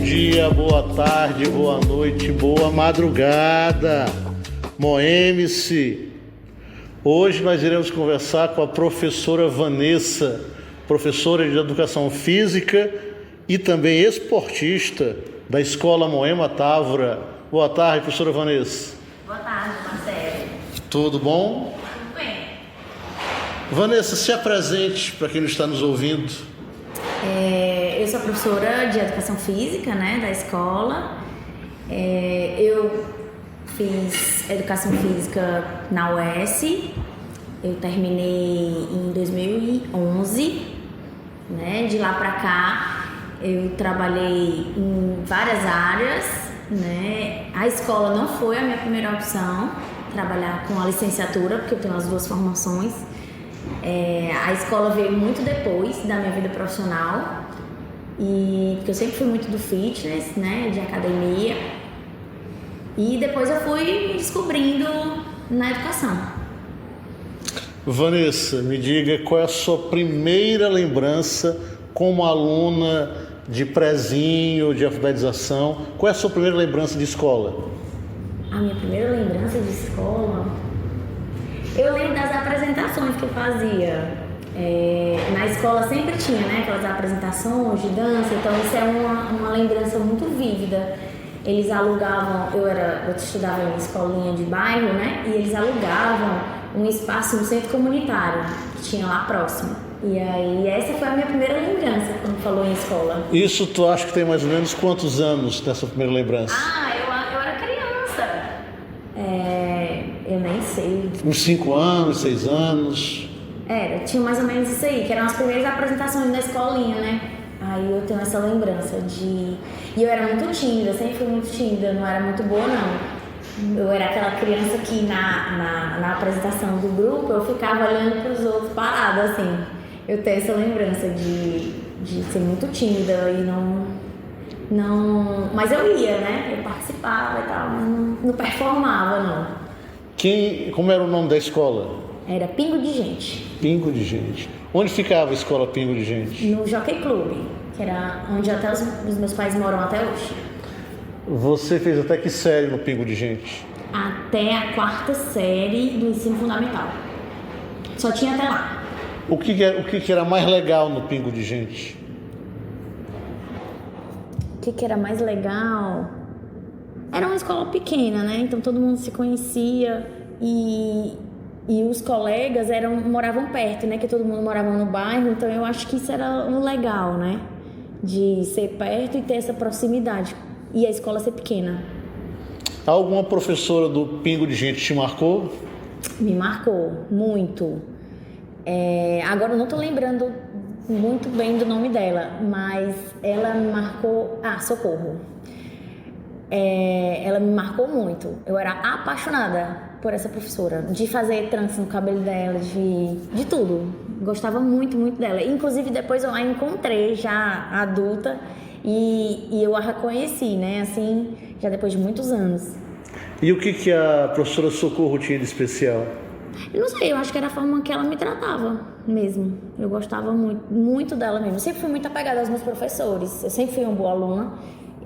dia, boa tarde, boa noite, boa madrugada, Moeme-se. Hoje nós iremos conversar com a professora Vanessa, professora de Educação Física e também esportista da Escola Moema Távora. Boa tarde, professora Vanessa. Boa tarde, Marcelo. Tudo bom? Tudo bem. Vanessa, se apresente para quem não está nos ouvindo. Eu sou professora de Educação Física, da escola. Eu fiz Educação Física na UES. Eu terminei em 2011. De lá para cá, eu trabalhei em várias áreas. A escola não foi a minha primeira opção, trabalhar com a licenciatura, porque eu tenho as duas formações. A escola veio muito depois da minha vida profissional, porque eu sempre fui muito do fitness, de academia, e depois eu fui me descobrindo na educação. Vanessa, me diga qual é a sua primeira lembrança como aluna de prezinho, de alfabetização. Qual é a sua primeira lembrança de escola? A minha primeira lembrança de escola... Eu lembro das apresentações que eu fazia. Na escola sempre tinha, aquelas apresentações de dança, então isso é uma lembrança muito vívida. Eles alugavam, eu estudava em escolinha de bairro, e eles alugavam um espaço no centro comunitário, que tinha lá próximo. E aí essa foi a minha primeira lembrança quando falou em escola. Isso tu acha que tem mais ou menos quantos anos dessa primeira lembrança? Eu era criança. Eu nem sei. Uns 5 anos, 6 anos? Tinha mais ou menos isso aí, que eram as primeiras apresentações da escolinha, Aí eu tenho essa lembrança de... E eu era muito tímida, sempre fui muito tímida, não era muito boa, não. Eu era aquela criança que na apresentação do grupo eu ficava olhando para os outros parada, assim. Eu tenho essa lembrança de ser muito tímida e não... Mas eu ia, Eu participava e tal, mas não performava, não. Como era o nome da escola? Era Pingo de Gente. Pingo de Gente. Onde ficava a escola Pingo de Gente? No Jockey Club, que era onde até os meus pais moram até hoje. Você fez até que série no Pingo de Gente? Até a 4ª série do ensino fundamental. Só tinha até lá. O que era mais legal no Pingo de Gente? O que era mais legal? Era uma escola pequena, então todo mundo se conhecia e os colegas moravam perto, que todo mundo morava no bairro, então eu acho que isso era o legal, de ser perto e ter essa proximidade e a escola ser pequena. Alguma professora do Pingo de Gente te marcou? Me marcou, muito. Agora eu não estou lembrando muito bem do nome dela, mas ela me marcou... Socorro. Ela me marcou muito. Eu era apaixonada por essa professora, de fazer trança no cabelo dela, de tudo. Gostava muito, muito dela. Inclusive depois eu a encontrei já adulta e eu a reconheci, assim, já depois de muitos anos. E o que a professora Socorro tinha de especial? Eu não sei, eu acho que era a forma que ela me tratava mesmo. Eu gostava muito, muito dela mesmo. Eu sempre fui muito apegada aos meus professores. Eu sempre fui uma boa aluna.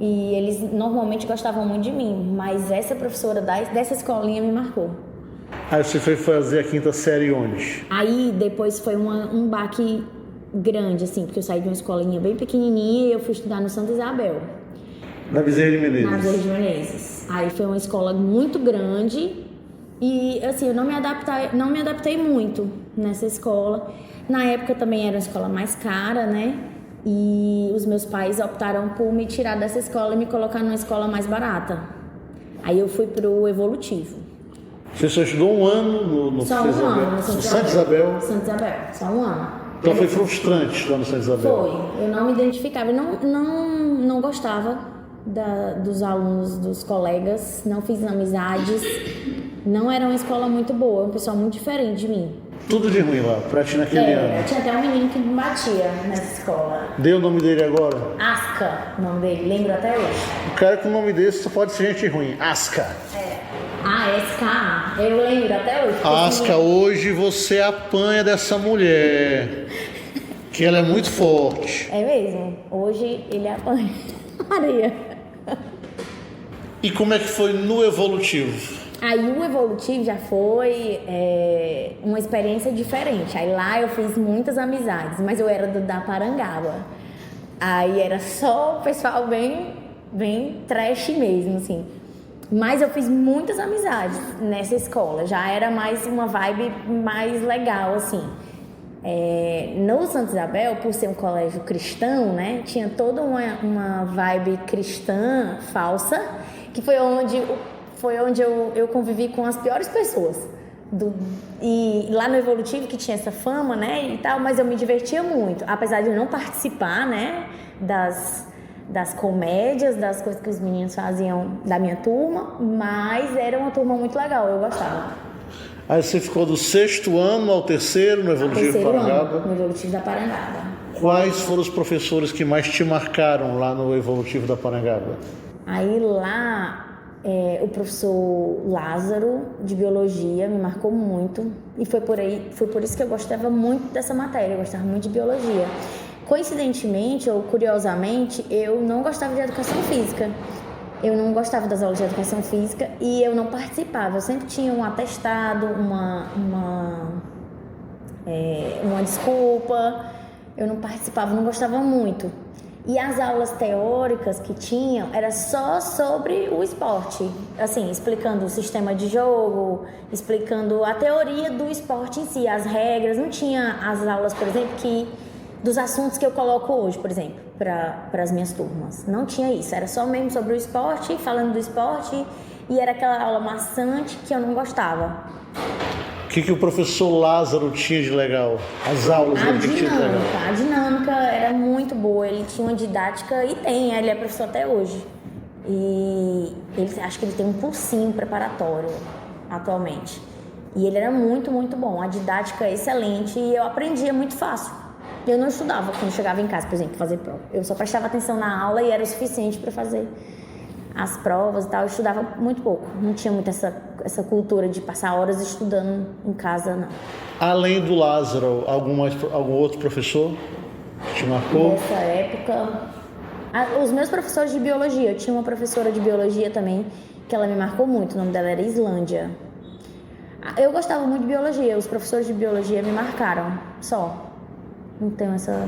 E eles normalmente gostavam muito de mim, mas essa professora dessa escolinha me marcou. Aí você foi fazer a 5ª série onde? Aí depois foi um baque grande, assim, porque eu saí de uma escolinha bem pequenininha e eu fui estudar no Santa Isabel. Na Bezerra de Menezes? Na Bezerra de Menezes. Aí foi uma escola muito grande e, assim, eu não me adaptei muito nessa escola. Na época também era uma escola mais cara, E os meus pais optaram por me tirar dessa escola e me colocar numa escola mais barata. Aí eu fui pro Evolutivo. Você só estudou um ano no Só um ano no Santa Isabel? Santa Isabel, só um ano. Então foi frustrante estudar no Santa Isabel? Foi. Eu não me identificava, eu não gostava dos alunos, dos colegas, não fiz amizades. Não era uma escola muito boa, um pessoal muito diferente de mim. Tudo de ruim lá, pra ti naquele ano. Tinha até um menino que me batia nessa escola. Dê o nome dele agora? Asca, o nome dele, lembro até hoje. O cara com o nome desse só pode ser gente ruim. Asca. A-S-K-A, eu lembro até hoje. Asca, hoje você apanha dessa mulher. Que ela é muito forte. É mesmo. Hoje ele apanha areia. E como é que foi no evolutivo? Aí o evolutivo já foi uma experiência diferente. Aí lá eu fiz muitas amizades, mas eu era da Parangaba. Aí era só o pessoal bem trash mesmo, assim. Mas eu fiz muitas amizades nessa escola. Já era mais uma vibe mais legal, assim. No Santa Isabel, por ser um colégio cristão, né? Tinha toda uma vibe cristã falsa, que foi onde eu convivi com as piores pessoas. E lá no Evolutivo, que tinha essa fama, né, e tal, mas eu me divertia muito. Apesar de eu não participar, né, das comédias, das coisas que os meninos faziam da minha turma, mas era uma turma muito legal, eu gostava. Aí você ficou do 6º ano ao 3º no Evolutivo da Parangaba? No Evolutivo da Parangaba. Quais foram os professores que mais te marcaram lá no Evolutivo da Parangaba? Aí lá, o professor Lázaro, de Biologia, me marcou muito. E foi por isso que eu gostava muito dessa matéria, eu gostava muito de Biologia. Coincidentemente, ou curiosamente, eu não gostava de Educação Física. Eu não gostava das aulas de Educação Física e eu não participava. Eu sempre tinha um atestado, uma desculpa. Eu não participava, não gostava muito. E as aulas teóricas que tinham era só sobre o esporte, assim, explicando o sistema de jogo, explicando a teoria do esporte em si, as regras. Não tinha as aulas, por exemplo, dos assuntos que eu coloco hoje, por exemplo, para as minhas turmas. Não tinha isso, era só mesmo sobre o esporte, falando do esporte, e era aquela aula maçante que eu não gostava. O que o professor Lázaro tinha de legal? As aulas dele tinham de legal? A dinâmica era muito boa, ele tinha uma didática, e ele é professor até hoje. E acho que ele tem um cursinho preparatório atualmente. E ele era muito, muito bom, a didática excelente, e eu aprendia muito fácil. Eu não estudava quando chegava em casa, por exemplo, fazer prova. Eu só prestava atenção na aula e era o suficiente para fazer as provas e tal. Eu estudava muito pouco. Não tinha muito essa cultura de passar horas estudando em casa, não. Além do Lázaro, algum outro professor que te marcou? Nessa época, os meus professores de biologia. Eu tinha uma professora de biologia também, que ela me marcou muito. O nome dela era Islândia. Eu gostava muito de biologia. Os professores de biologia me marcaram, só. Não tenho essa...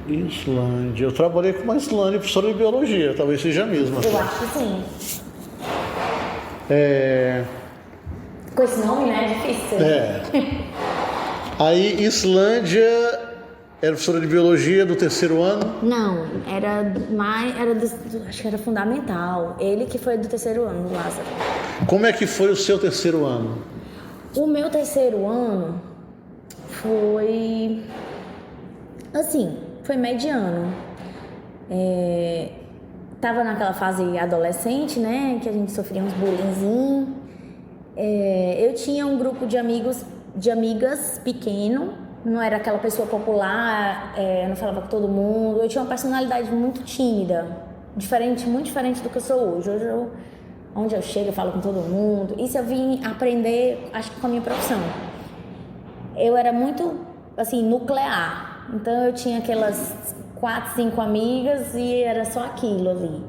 Islândia. Eu trabalhei com uma Islândia, professora de biologia. Talvez seja a mesma. Eu acho que sim. Com esse nome, né? É difícil. Aí, Islândia era professora de biologia do 3º ano? Não, acho que era fundamental. Ele que foi do 3º ano, do Lázaro. Como é que foi o seu 3º ano? O meu 3º ano foi... assim, foi mediano. Tava naquela fase adolescente, né? Que a gente sofria uns bullyingzinhos. Eu tinha um grupo de amigas pequeno. Não era aquela pessoa popular, não falava com todo mundo. Eu tinha uma personalidade muito tímida. Muito diferente do que eu sou hoje. Hoje, onde eu chego, eu falo com todo mundo. Isso eu vim aprender, acho que com a minha profissão. Eu era muito, assim, nuclear. Então eu tinha aquelas 4, 5 amigas e era só aquilo ali.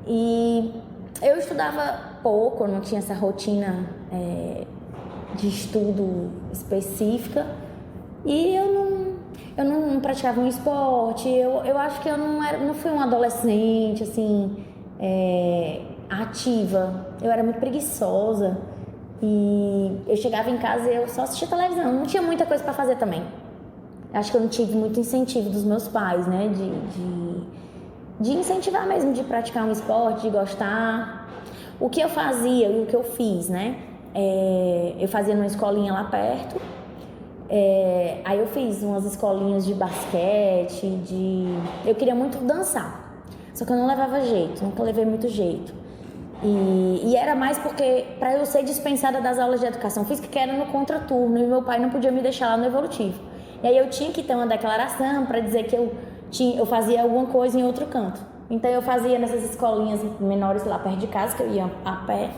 E eu estudava pouco, eu não tinha essa rotina de estudo específica. E eu não praticava um esporte. Eu acho que eu não fui uma adolescente, assim, ativa. Eu era muito preguiçosa. E eu chegava em casa e eu só assistia televisão. Não tinha muita coisa para fazer também. Acho que eu não tive muito incentivo dos meus pais, né? De incentivar mesmo, de praticar um esporte, de gostar. O que eu fazia e o que eu fiz, né? Eu fazia numa escolinha lá perto. Aí eu fiz umas escolinhas de basquete, eu queria muito dançar. Só que eu não levava jeito, nunca levei muito jeito. E era mais porque, para eu ser dispensada das aulas de educação física, que era no contraturno, e meu pai não podia me deixar lá no Evolutivo. E aí eu tinha que ter uma declaração para dizer que eu fazia alguma coisa em outro canto. Então eu fazia nessas escolinhas menores lá perto de casa, que eu ia a pé.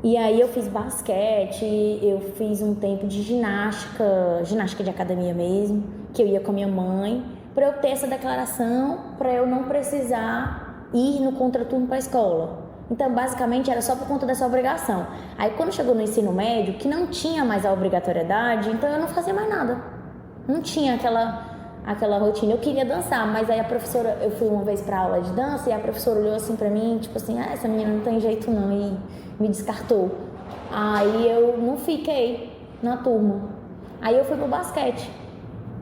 E aí eu fiz basquete, eu fiz um tempo de ginástica de academia mesmo, que eu ia com a minha mãe. para eu ter essa declaração, para eu não precisar ir no contraturno para a escola. Então, basicamente, era só por conta dessa obrigação. Aí, quando chegou no ensino médio, que não tinha mais a obrigatoriedade, então eu não fazia mais nada. Não tinha aquela rotina. Eu queria dançar, mas aí a professora... Eu fui uma vez para aula de dança e a professora olhou assim para mim, tipo assim, essa menina não tem jeito não, e me descartou. Aí eu não fiquei na turma. Aí eu fui pro basquete,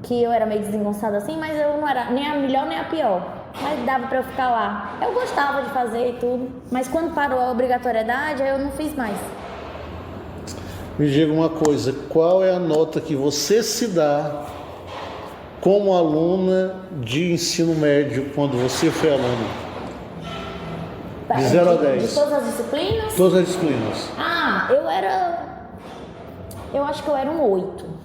que eu era meio desengonçada assim, mas eu não era nem a melhor nem a pior. Mas dava pra eu ficar lá. Eu gostava de fazer e tudo, mas quando parou a obrigatoriedade, aí eu não fiz mais. Me diga uma coisa, qual é a nota que você se dá como aluna de ensino médio quando você foi aluna? De 0 a 10. De todas as disciplinas? Todas as disciplinas. Eu acho que eu era um 8.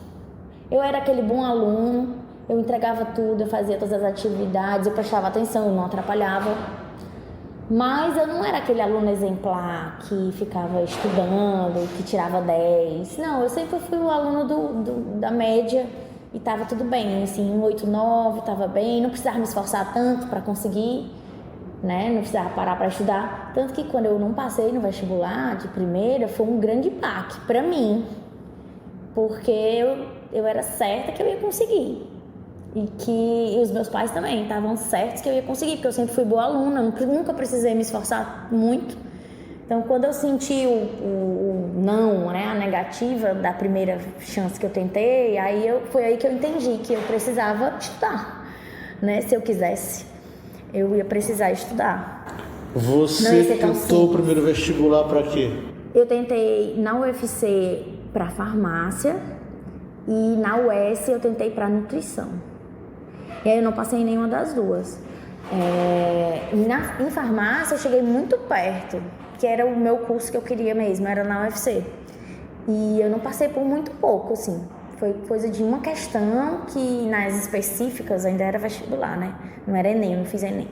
Eu era aquele bom aluno. Eu entregava tudo, eu fazia todas as atividades, eu prestava atenção, eu não atrapalhava. Mas eu não era aquele aluno exemplar que ficava estudando, que tirava 10. Não, eu sempre fui o aluno da média e estava tudo bem. Assim, um 8, 9, estava bem, não precisava me esforçar tanto para conseguir, né? Não precisava parar para estudar. Tanto que quando eu não passei no vestibular de primeira, foi um grande baque para mim. Porque eu era certa que eu ia conseguir. E os meus pais também estavam certos que eu ia conseguir, porque eu sempre fui boa aluna, nunca precisei me esforçar muito. Então, quando eu senti o não, né, a negativa da primeira chance que eu tentei, foi aí que eu entendi que eu precisava estudar, né? Se eu quisesse, eu ia precisar estudar. Você tentou o primeiro vestibular para quê? Eu tentei na UFC para farmácia e na UES eu tentei para nutrição. E aí eu não passei em nenhuma das duas. Em farmácia eu cheguei muito perto, que era o meu curso que eu queria mesmo, era na UFC. E eu não passei por muito pouco, assim. Foi coisa de uma questão que nas específicas ainda era vestibular, né? Não era Enem, eu não fiz Enem.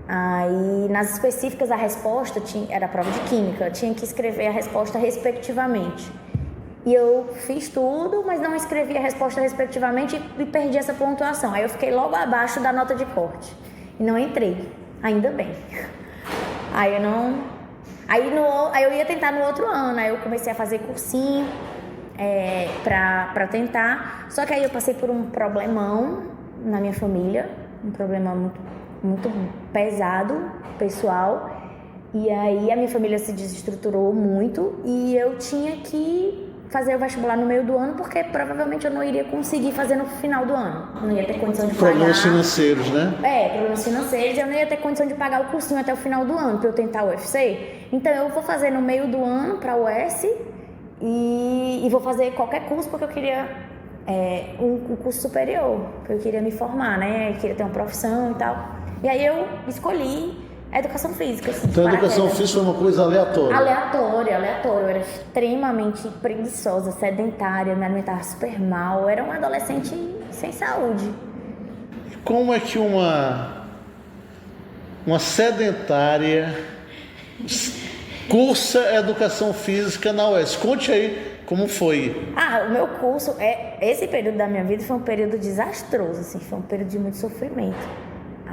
Aí nas específicas a resposta era prova de química, eu tinha que escrever a resposta respectivamente. E eu fiz tudo, mas não escrevi a resposta respectivamente e perdi essa pontuação. Aí eu fiquei logo abaixo da nota de corte. E não entrei. Ainda bem. Aí eu ia tentar no outro ano. Aí eu comecei a fazer cursinho pra tentar. Só que aí eu passei por um problemão na minha família. Um problema muito, muito pesado, pessoal. E aí a minha família se desestruturou muito. E eu tinha que fazer o vestibular no meio do ano, porque provavelmente eu não iria conseguir fazer no final do ano. Não ia ter condição de pagar. Problemas financeiros, né? Problemas financeiros. Eu não ia ter condição de pagar o cursinho até o final do ano, para eu tentar o UFC. Então eu vou fazer no meio do ano para o US e vou fazer qualquer curso, porque eu queria um curso superior, porque eu queria me formar, né? Eu queria ter uma profissão e tal. E aí eu escolhi a educação física. Assim, então a educação física foi uma coisa aleatória? Aleatória. Eu era extremamente preguiçosa, sedentária, me alimentava super mal. Eu era uma adolescente sem saúde. Como é que uma sedentária cursa educação física na UES? Conte aí como foi. O meu curso, esse período da minha vida foi um período desastroso, assim, foi um período de muito sofrimento.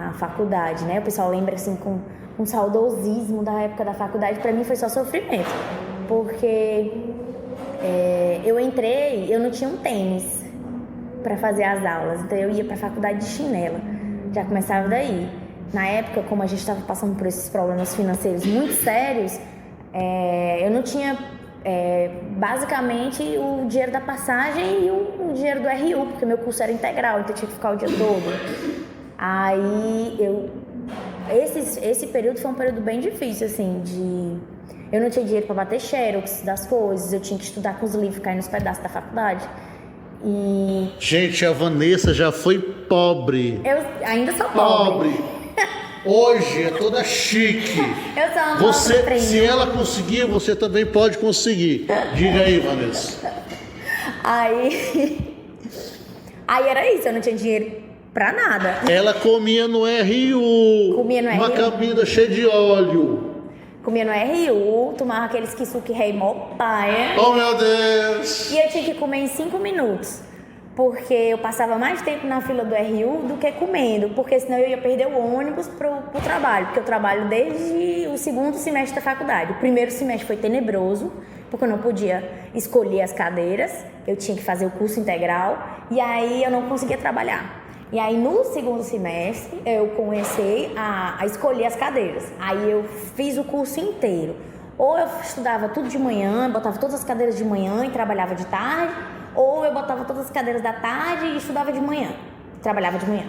A faculdade, né? O pessoal lembra assim com saudosismo da época da faculdade. Para mim foi só sofrimento, porque eu entrei, eu não tinha um tênis para fazer as aulas, então eu ia para a faculdade de chinela, já começava daí. Na época, como a gente estava passando por esses problemas financeiros muito sérios, eu não tinha basicamente o dinheiro da passagem e o dinheiro do RU, porque meu curso era integral, então eu tinha que ficar o dia todo. Aí esse período foi um período bem difícil, assim, eu não tinha dinheiro para bater xerox das coisas, eu tinha que estudar com os livros, cair nos pedaços da faculdade. Gente, a Vanessa já foi pobre. Eu ainda sou pobre. Hoje é toda chique. Eu sou uma se ela conseguir, você também pode conseguir. Diga aí, Vanessa. Aí era isso, eu não tinha dinheiro pra nada. Ela comia no RU. Comia no uma RU. comida cheia de óleo. Comia no RU, tomava aqueles kisuke rei mó paia. Oh, meu Deus! E eu tinha que comer em 5 minutos. porque eu passava mais tempo na fila do RU do que comendo, porque senão eu ia perder o ônibus pro trabalho, porque eu trabalho desde o segundo semestre da faculdade. O primeiro semestre foi tenebroso, porque eu não podia escolher as cadeiras, eu tinha que fazer o curso integral, e aí eu não conseguia trabalhar. E aí no segundo semestre eu comecei a escolher as cadeiras, aí eu fiz o curso inteiro. Ou eu estudava tudo de manhã, botava todas as cadeiras de manhã e trabalhava de tarde, ou eu botava todas as cadeiras da tarde e estudava de manhã, trabalhava de manhã.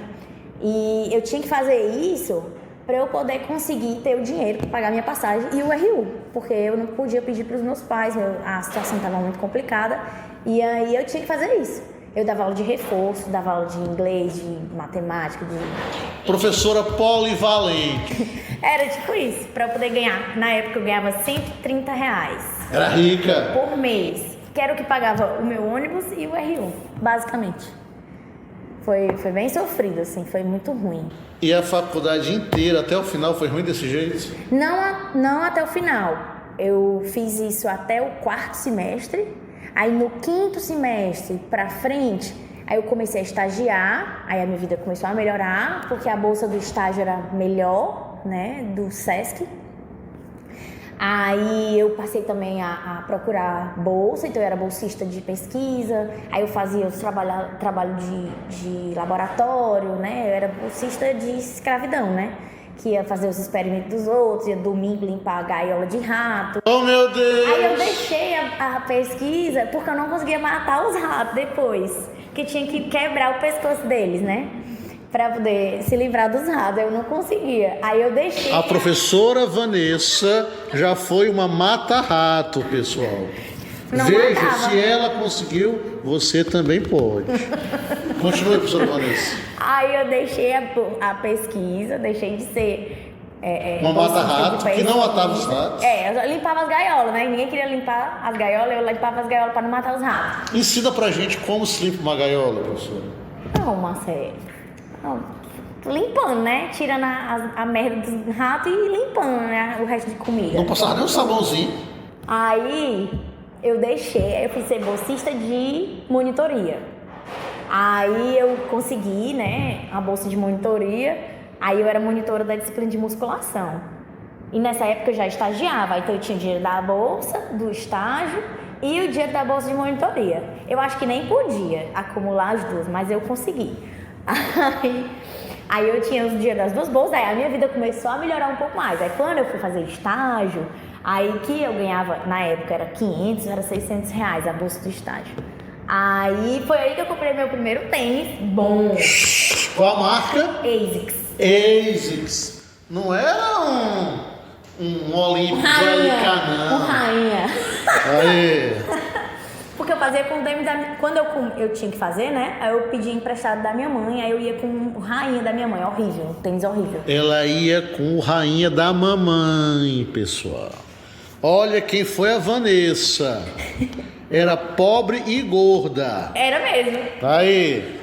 E eu tinha que fazer isso para eu poder conseguir ter o dinheiro para pagar minha passagem e o RU, porque eu não podia pedir para os meus pais, a situação estava muito complicada, e aí eu tinha que fazer isso. Eu dava aula de reforço, dava aula de inglês, de matemática, de... Professora polivalente. Era tipo isso, para eu poder ganhar. Na época eu ganhava R$130. Era rica. Por mês. Que era o que pagava o meu ônibus e o RU, basicamente. Foi bem sofrido, assim, foi muito ruim. E a faculdade inteira, até o final, foi ruim desse jeito? Não até o final. Eu fiz isso até o quarto semestre. Aí no quinto semestre pra frente, aí eu comecei a estagiar. Aí a minha vida começou a melhorar, porque a bolsa do estágio era melhor, né, do SESC. Aí eu passei também a procurar bolsa, então eu era bolsista de pesquisa, aí eu fazia os trabalho de laboratório, né? Eu era bolsista de escravidão, né? Que ia fazer os experimentos dos outros, ia domingo limpar a gaiola de rato. Oh, meu Deus! Aí eu deixei a pesquisa porque eu não conseguia matar os ratos depois, que tinha que quebrar o pescoço deles, né? Pra poder se livrar dos ratos, eu não conseguia. Aí eu deixei... A professora Vanessa já foi uma mata-rato, pessoal. Não Veja, matava. se ela conseguiu, você também pode. Continue, professora Vanessa. Aí eu deixei a pesquisa, deixei de ser... Uma mata-rato que não matava os ratos. Eu limpava as gaiolas, né? Ninguém queria limpar as gaiolas, eu limpava as gaiolas pra não matar os ratos. Ensina pra gente como se limpa uma gaiola, professora. Não, Marcelo. Limpando, né? Tirando a merda dos ratos e limpando, né? O resto de comida. Não passava nem um sabãozinho. Aí eu deixei, eu fui ser bolsista de monitoria. Aí eu consegui, né, a bolsa de monitoria. Aí eu era monitora da disciplina de musculação. E nessa época eu já estagiava, então eu tinha o dinheiro da bolsa, do estágio e o dinheiro da bolsa de monitoria. Eu acho que nem podia acumular as duas, mas eu consegui. Aí eu tinha o dinheiro das duas bolsas, aí a minha vida começou a melhorar um pouco mais. Aí quando eu fui fazer estágio, aí que eu ganhava, na época era 500, era 600 reais a bolsa do estágio. Aí foi aí que eu comprei meu primeiro tênis bom. Qual a marca? ASICS. ASICS. Não era um Olímpico LK, não. Rainha. Aí. Porque eu fazia com o tênis quando eu tinha que fazer, né? Aí eu pedi emprestado da minha mãe, aí eu ia com o Rainha da minha mãe. Horrível, um tênis horrível. Ela ia com o Rainha da mamãe, pessoal. Olha quem foi a Vanessa. Era pobre e gorda. Era mesmo. Aí.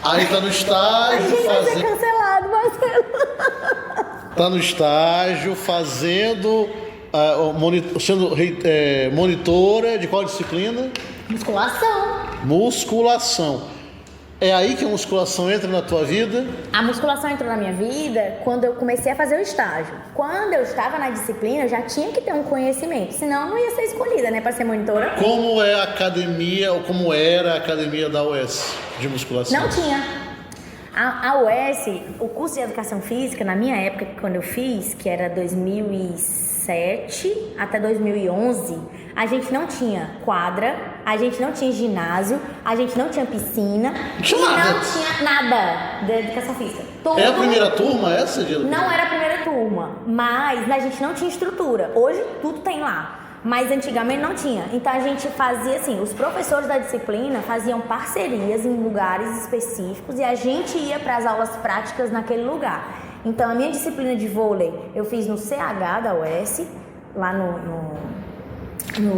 Aí tá no estágio Vai ser fazendo. cancelado, Marcelo. Tá no estágio fazendo. Sendo monitora de qual disciplina? Musculação. Musculação. É aí que a musculação entra na tua vida? A musculação entrou na minha vida quando eu comecei a fazer o estágio. Quando eu estava na disciplina, eu já tinha que ter um conhecimento, senão eu não ia ser escolhida, né, para ser monitora. Como é a academia, ou como era a academia da UES de musculação? Não tinha. A UES, o curso de Educação Física, na minha época, quando eu fiz, que era 2007 até 2011, a gente não tinha quadra, a gente não tinha ginásio, a gente não tinha piscina, Não tinha nada. não tinha nada de Educação Física. É a primeira turma essa de educação? Não era a primeira turma, mas a gente não tinha estrutura. Hoje tudo tem lá, mas antigamente não tinha. Então a gente fazia assim, os professores da disciplina faziam parcerias em lugares específicos e a gente ia para as aulas práticas naquele lugar. Então a minha disciplina de vôlei eu fiz no CH da UES, lá no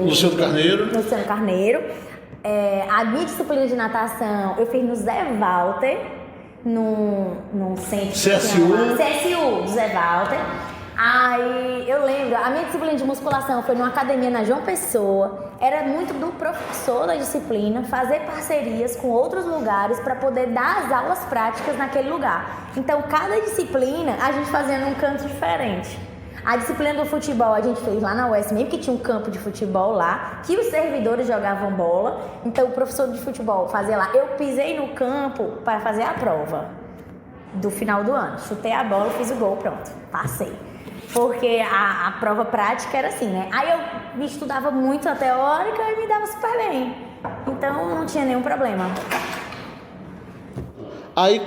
Luciano Carneiro. Luciano Carneiro. A minha disciplina de natação eu fiz no Zé Walter, num centro. CSU. CSU, do Zé Walter. Aí eu lembro, a minha disciplina de musculação foi numa academia na João Pessoa. Era muito do professor da disciplina fazer parcerias com outros lugares para poder dar as aulas práticas naquele lugar. Então, cada disciplina a gente fazia num canto diferente. A disciplina do futebol a gente fez lá na UES mesmo, que tinha um campo de futebol lá, que os servidores jogavam bola. Então, o professor de futebol fazia lá. Eu pisei no campo para fazer a prova do final do ano. Chutei a bola, fiz o gol, pronto, passei. Porque a prova prática era assim, né? Aí eu estudava muito a teórica e me dava super bem. Então não tinha nenhum problema. Aí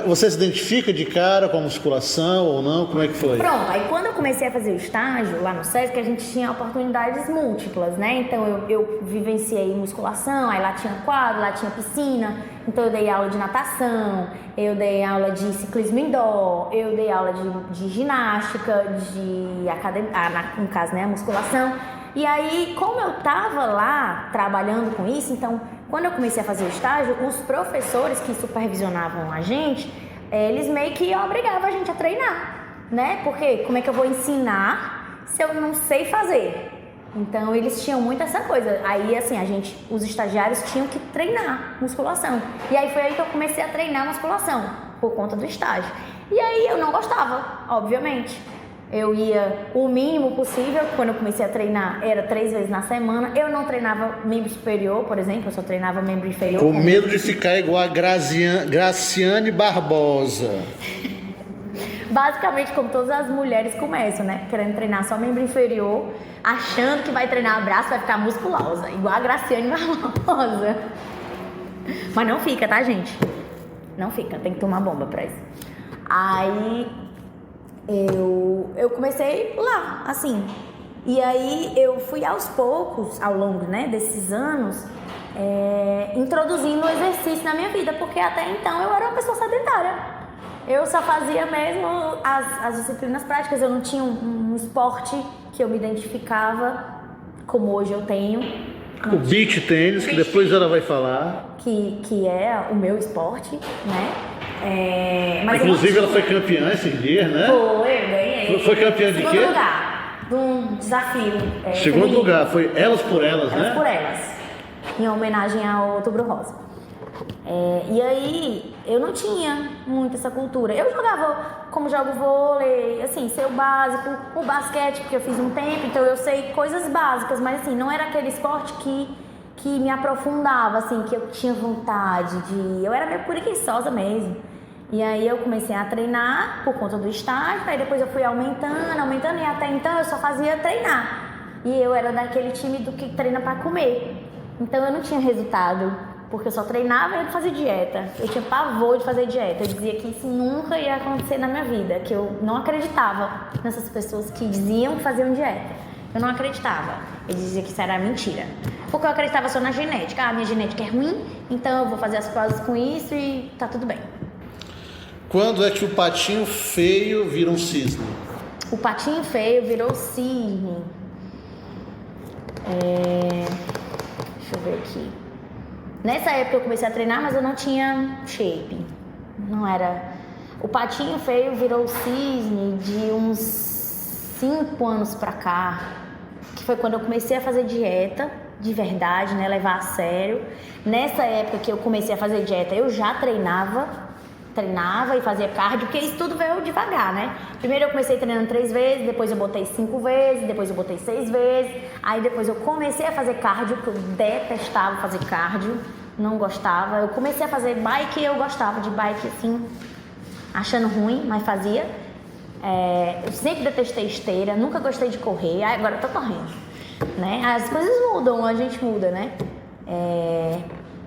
você se identifica de cara com a musculação ou não? Como é que foi? Pronto, aí quando eu comecei a fazer o estágio lá no SESC, a gente tinha oportunidades múltiplas, né? Então eu vivenciei musculação, aí lá tinha quadro, lá tinha piscina. Então eu dei aula de natação, eu dei aula de ciclismo indoor, eu dei aula de ginástica, de academia, no caso, né, musculação. E aí, como eu tava lá trabalhando com isso, então, quando eu comecei a fazer o estágio, os professores que supervisionavam a gente, eles meio que obrigavam a gente a treinar, né? Porque como é que eu vou ensinar se eu não sei fazer? Então, eles tinham muito essa coisa. Aí, assim, os estagiários tinham que treinar musculação. E aí foi aí que eu comecei a treinar musculação, por conta do estágio. E aí eu não gostava, obviamente. Eu ia o mínimo possível. Quando eu comecei a treinar, era 3 vezes na semana. Eu não treinava membro superior, por exemplo, eu só treinava membro inferior. Com medo de ficar igual a Graciane Barbosa. Basicamente, como todas as mulheres começam, né? Querendo treinar só membro inferior, achando que vai treinar braço, vai ficar musculosa, igual a Graciane Barbosa. Mas não fica, tá, gente? Não fica, tem que tomar bomba pra isso. Aí eu comecei lá, assim. E aí eu fui aos poucos, ao longo, né, desses anos, introduzindo o exercício na minha vida, porque até então eu era uma pessoa sedentária. Eu só fazia mesmo as disciplinas práticas, eu não tinha um esporte que eu me identificava como hoje eu tenho. O beach tênis, que depois ela vai falar. Que é o meu esporte, né? Mas inclusive ela foi campeã esses dias, né? Foi, eu ganhei. Foi campeã de quê? Segundo lugar, de um desafio. Segundo feminino. lugar, foi Elas por Elas, né? Elas por Elas, em homenagem ao Outubro Rosa. E aí, eu não tinha muito essa cultura. Eu jogava como jogo vôlei, assim, sei o básico, o basquete, porque eu fiz um tempo, então eu sei coisas básicas, mas assim, não era aquele esporte que me aprofundava, assim, que eu tinha vontade de... Eu era meio preguiçosa mesmo. E aí eu comecei a treinar por conta do estágio, aí depois eu fui aumentando, e até então eu só fazia treinar. E eu era daquele time do que treina pra comer. Então eu não tinha resultado. Porque eu só treinava e ia fazer dieta. Eu tinha pavor de fazer dieta. Eu dizia que isso nunca ia acontecer na minha vida. Que eu não acreditava nessas pessoas que diziam que faziam dieta. Eu não acreditava. Eu dizia que isso era mentira. Porque eu acreditava só na genética. Minha genética é ruim, então eu vou fazer as pazes com isso e tá tudo bem. Quando é que o patinho feio vira um cisne? O patinho feio virou cisne. Deixa eu ver aqui. Nessa época eu comecei a treinar, mas eu não tinha shape. Não era... O patinho feio virou cisne de uns 5 anos pra cá. Que foi quando eu comecei a fazer dieta, de verdade, né? Levar a sério. Nessa época que eu comecei a fazer dieta, eu já treinava e fazia cardio, porque isso tudo veio devagar, né? Primeiro eu comecei treinando 3 vezes, depois eu botei 5 vezes, depois eu botei 6 vezes, aí depois eu comecei a fazer cardio, porque eu detestava fazer cardio, não gostava. Eu comecei a fazer bike, eu gostava de bike, assim, achando ruim, mas fazia. Eu sempre detestei esteira, nunca gostei de correr, agora eu tô correndo, né? As coisas mudam, a gente muda, né?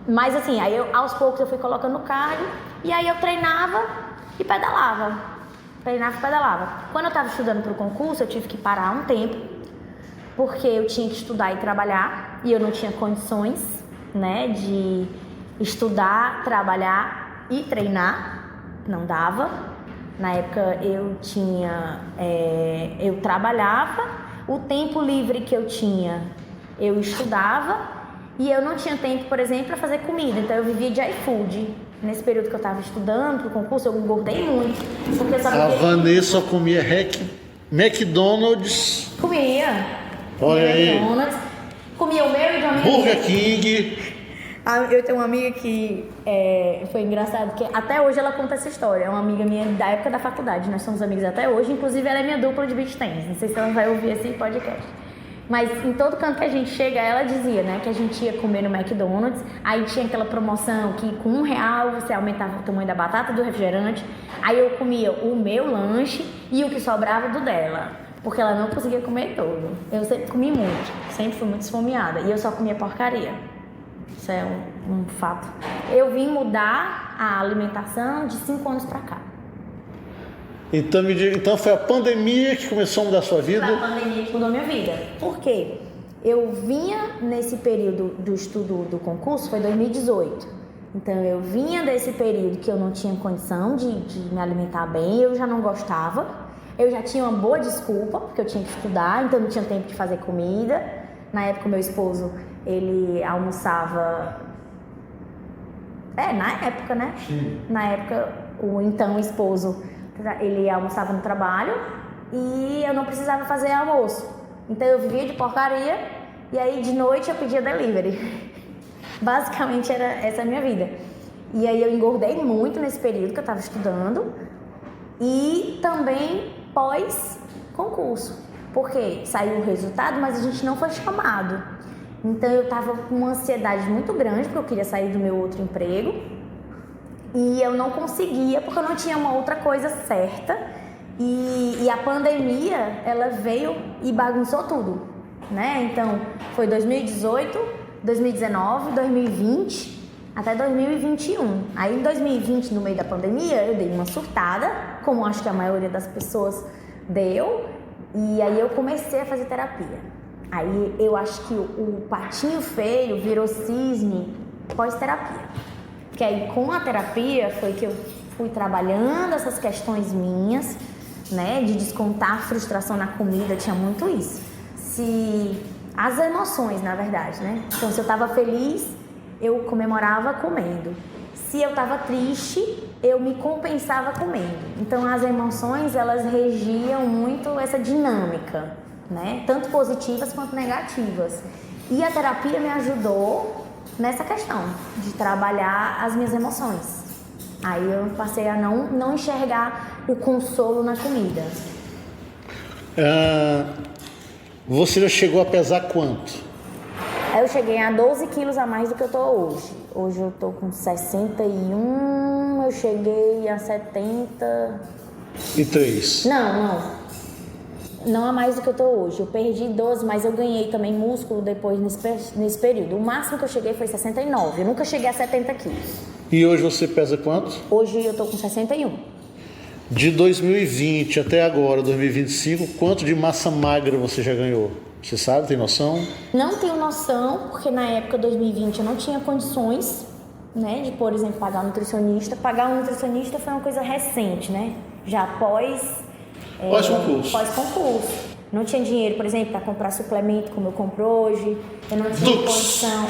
Mas assim, aí aos poucos eu fui colocando cardio, e aí eu treinava e pedalava. Quando eu estava estudando para o concurso, eu tive que parar um tempo, porque eu tinha que estudar e trabalhar, e eu não tinha condições, né, de estudar, trabalhar e treinar, não dava. Na época eu trabalhava, o tempo livre que eu tinha, eu estudava, E eu não tinha tempo, por exemplo, para fazer comida. Então eu vivia de iFood. Nesse período que eu estava estudando para o concurso, eu engordei muito. Porque eu sabia A Vanessa comia McDonald's. Comia. Olha aí. McDonald's. Comia o meu e de uma amiga. Burger King. Eu tenho uma amiga que foi engraçado, porque até hoje ela conta essa história. É uma amiga minha da época da faculdade. Nós somos amigos até hoje. Inclusive, ela é minha dupla de beach tennis. Não sei se ela vai ouvir esse podcast. Mas em todo canto que a gente chega, ela dizia, né, que a gente ia comer no McDonald's, aí tinha aquela promoção que com R$1 você aumentava o tamanho da batata do refrigerante, aí eu comia o meu lanche e o que sobrava do dela, porque ela não conseguia comer todo. Eu sempre comi muito, sempre fui muito esfomeada e eu só comia porcaria. Isso é um fato. Eu vim mudar a alimentação de 5 anos pra cá. Então, me diga, então foi a pandemia que começou a mudar a sua vida? Foi a pandemia que mudou minha vida. Por quê? Eu vinha nesse período do estudo do concurso, foi 2018. Então eu vinha desse período que eu não tinha condição de me alimentar bem, eu já não gostava. Eu já tinha uma boa desculpa, porque eu tinha que estudar, então não tinha tempo de fazer comida. Na época, meu esposo, ele almoçava... na época, né? Sim. Na época, o então esposo... ele almoçava no trabalho e eu não precisava fazer almoço. Então eu vivia de porcaria e aí de noite eu pedia delivery. Basicamente era essa a minha vida. E aí eu engordei muito nesse período que eu estava estudando e também pós-concurso. Porque saiu o resultado, mas a gente não foi chamado. Então eu estava com uma ansiedade muito grande porque eu queria sair do meu outro emprego. E eu não conseguia, porque eu não tinha uma outra coisa certa. E a pandemia, ela veio e bagunçou tudo, né? Então, foi 2018, 2019, 2020, até 2021. Aí, em 2020, no meio da pandemia, eu dei uma surtada, como acho que a maioria das pessoas deu. E aí, eu comecei a fazer terapia. Aí, eu acho que o patinho feio virou cisne pós-terapia. Porque aí com a terapia foi que eu fui trabalhando essas questões minhas, né? De descontar a frustração na comida, tinha muito isso. As emoções, na verdade, né? Então se eu tava feliz, eu comemorava comendo. Se eu tava triste, eu me compensava comendo. Então as emoções, elas regiam muito essa dinâmica, né? Tanto positivas quanto negativas. E a terapia me ajudou nessa questão de trabalhar as minhas emoções. Aí eu passei a não enxergar o consolo na comida. Você já chegou a pesar quanto? Eu cheguei a 12 quilos a mais do que eu tô hoje. Hoje eu tô com 61, eu cheguei a 73. Não a mais do que eu tô hoje. Eu perdi 12, mas eu ganhei também músculo depois nesse período. O máximo que eu cheguei foi 69. Eu nunca cheguei a 70 quilos. E hoje você pesa quanto? Hoje eu tô com 61. De 2020 até agora, 2025, quanto de massa magra você já ganhou? Você sabe, tem noção? Não tenho noção, porque na época 2020 eu não tinha condições, né, de, por exemplo, pagar um nutricionista. Pagar um nutricionista foi uma coisa recente, né? Já pós-concurso. Não tinha dinheiro, por exemplo, para comprar suplemento como eu compro hoje. Eu não tinha condição.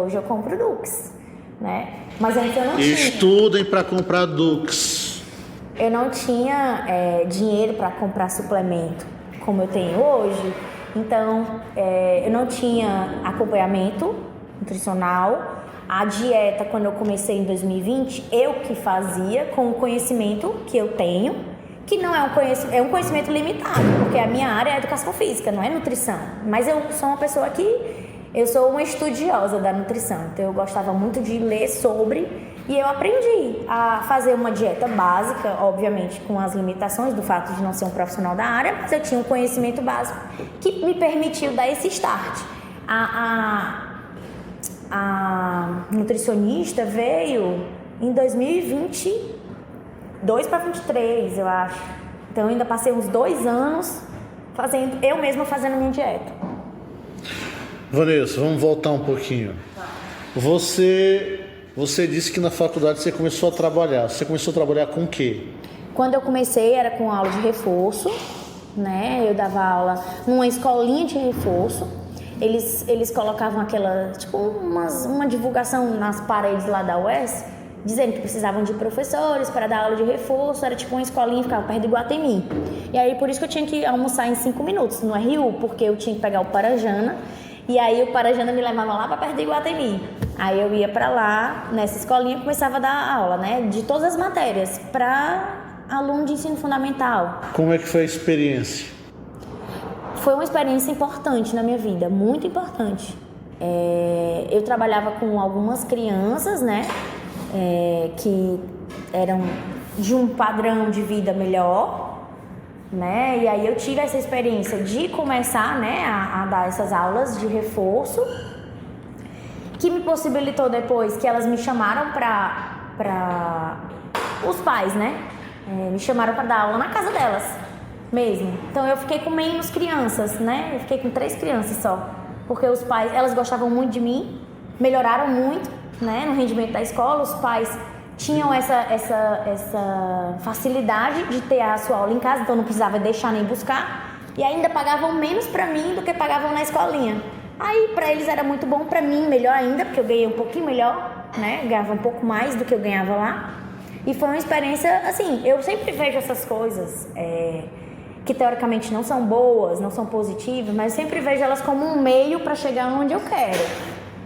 Hoje eu compro Dux, né? Mas antes eu não tinha. Estudem para comprar Dux. Eu não tinha dinheiro para comprar suplemento como eu tenho hoje. Então, eu não tinha acompanhamento nutricional. A dieta, quando eu comecei em 2020, eu que fazia com o conhecimento que eu tenho, que não é um conhecimento limitado, porque a minha área é educação física, não é nutrição. Mas eu sou uma pessoa eu sou uma estudiosa da nutrição, então eu gostava muito de ler sobre, e eu aprendi a fazer uma dieta básica, obviamente com as limitações do fato de não ser um profissional da área, mas eu tinha um conhecimento básico que me permitiu dar esse start. A nutricionista veio em 2022 para 2023, eu acho. Então eu ainda passei uns 2 anos eu mesma fazendo minha dieta. Vanessa, vamos voltar um pouquinho. Você disse que na faculdade você começou a trabalhar. Você começou a trabalhar com o quê? Quando eu comecei era com aula de reforço, né? Eu dava aula numa escolinha de reforço. eles colocavam aquela, tipo, uma divulgação nas paredes lá da UES, dizendo que precisavam de professores para dar aula de reforço. Era tipo uma escolinha que ficava perto de Iguatemi. E aí por isso que eu tinha que almoçar em 5 minutos no RU, porque eu tinha que pegar o Parajana, e aí o Parajana me levava lá para perto de Iguatemi. Aí eu ia para lá, nessa escolinha, e começava a dar aula, né, de todas as matérias, para aluno de ensino fundamental. Como é que foi a experiência? Foi uma experiência importante na minha vida, muito importante. Eu trabalhava com algumas crianças, né, que eram de um padrão de vida melhor, né, e aí eu tive essa experiência de começar, né, a dar essas aulas de reforço, que me possibilitou depois que elas me chamaram para os pais, né, me chamaram para dar aula na casa delas mesmo. Então eu fiquei com menos crianças, né? Eu fiquei com 3 crianças só, porque os pais, elas gostavam muito de mim, melhoraram muito, né, no rendimento da escola. Os pais tinham essa facilidade de ter a sua aula em casa, então não precisava deixar nem buscar, e ainda pagavam menos para mim do que pagavam na escolinha. Aí para eles era muito bom, para mim melhor ainda, porque eu ganhei um pouquinho melhor, né? Ganhava um pouco mais do que eu ganhava lá. E foi uma experiência, assim, eu sempre vejo essas coisas que teoricamente não são boas, não são positivas, mas eu sempre vejo elas como um meio para chegar onde eu quero.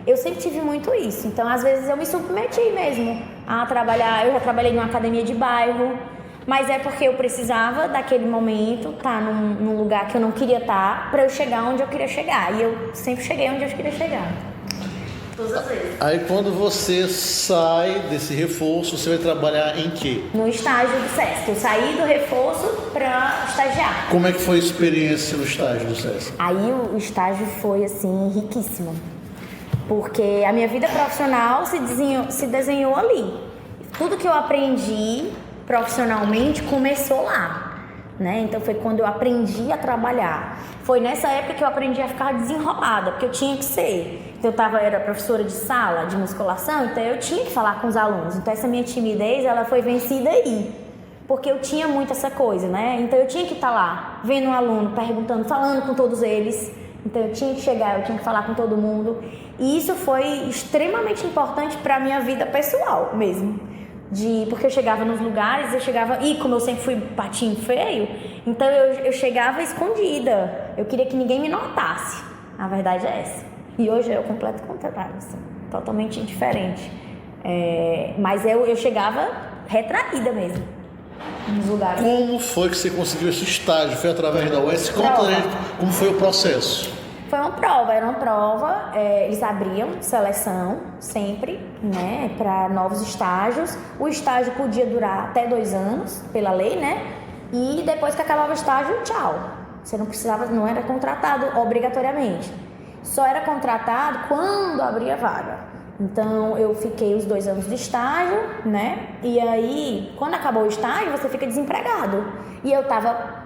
Eu sempre tive muito isso, então às vezes eu me submeti mesmo a trabalhar. Eu já trabalhei numa academia de bairro, mas é porque eu precisava daquele momento estar num lugar que eu não queria estar para eu chegar onde eu queria chegar, e eu sempre cheguei onde eu queria chegar. Todas as vezes. Aí quando você sai desse reforço, você vai trabalhar em quê? No estágio do SESC. Eu saí do reforço para estagiar. Como é que foi a experiência no estágio do SESC? Aí o estágio foi, assim, riquíssimo. Porque a minha vida profissional se desenhou ali. Tudo que eu aprendi profissionalmente começou lá, né? Então foi quando eu aprendi a trabalhar. Foi nessa época que eu aprendi a ficar desenrolada, porque eu tinha que ser. Então eu era professora de sala, de musculação, então eu tinha que falar com os alunos. Então essa minha timidez, ela foi vencida aí, porque eu tinha muito essa coisa, né? Então eu tinha que estar lá, vendo um aluno, perguntando, falando com todos eles. Então eu tinha que chegar, eu tinha que falar com todo mundo. E isso foi extremamente importante para a minha vida pessoal mesmo. Porque eu chegava nos lugares, e como eu sempre fui patinho feio, então eu chegava escondida. Eu queria que ninguém me notasse. A verdade é essa. E hoje é o completo contrário, assim, totalmente diferente. Mas eu chegava retraída mesmo, nos lugares. Como foi que você conseguiu esse estágio? Foi através da UES? Conta aí como foi o processo. Foi era uma prova, eles abriam seleção sempre, né, para novos estágios. O estágio podia durar até 2 anos, pela lei, né, e depois que acabava o estágio, tchau. Você não era contratado obrigatoriamente. Só era contratado quando abria vaga. Então eu fiquei os 2 anos de estágio, né? E aí, quando acabou o estágio, você fica desempregado. E eu estava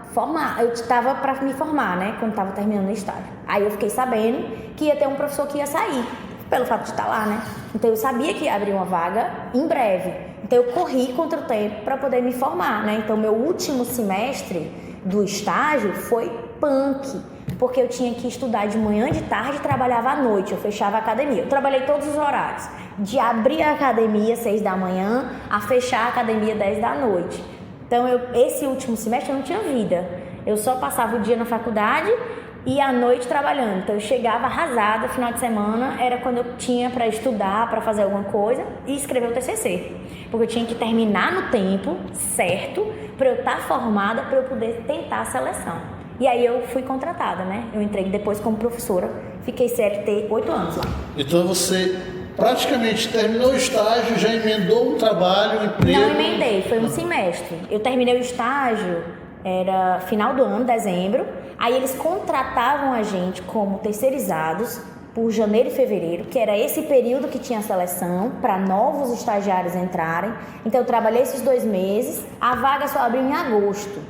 para me formar, né? Quando estava terminando o estágio. Aí eu fiquei sabendo que ia ter um professor que ia sair, pelo fato de estar lá, né? Então eu sabia que ia abrir uma vaga em breve. Então eu corri contra o tempo para poder me formar, né? Então meu último semestre do estágio foi punk, porque eu tinha que estudar de manhã, de tarde e trabalhava à noite. Eu fechava a academia. Eu trabalhei todos os horários, de abrir a academia 6 da manhã a fechar a academia 10 da noite. Então esse último semestre eu não tinha vida. Eu só passava o dia na faculdade e à noite trabalhando. Então eu chegava arrasada, final de semana era quando eu tinha para estudar, para fazer alguma coisa e escrever o TCC, porque eu tinha que terminar no tempo certo para eu estar formada, para eu poder tentar a seleção. E aí eu fui contratada, né? Eu entrei depois como professora, fiquei CLT 8 anos lá. Então você praticamente terminou o estágio, já emendou um trabalho, um emprego? Não emendei, foi um semestre. Eu terminei o estágio, era final do ano, dezembro. Aí eles contratavam a gente como terceirizados por janeiro e fevereiro, que era esse período que tinha seleção para novos estagiários entrarem. Então eu trabalhei esses 2 meses, a vaga só abriu em agosto.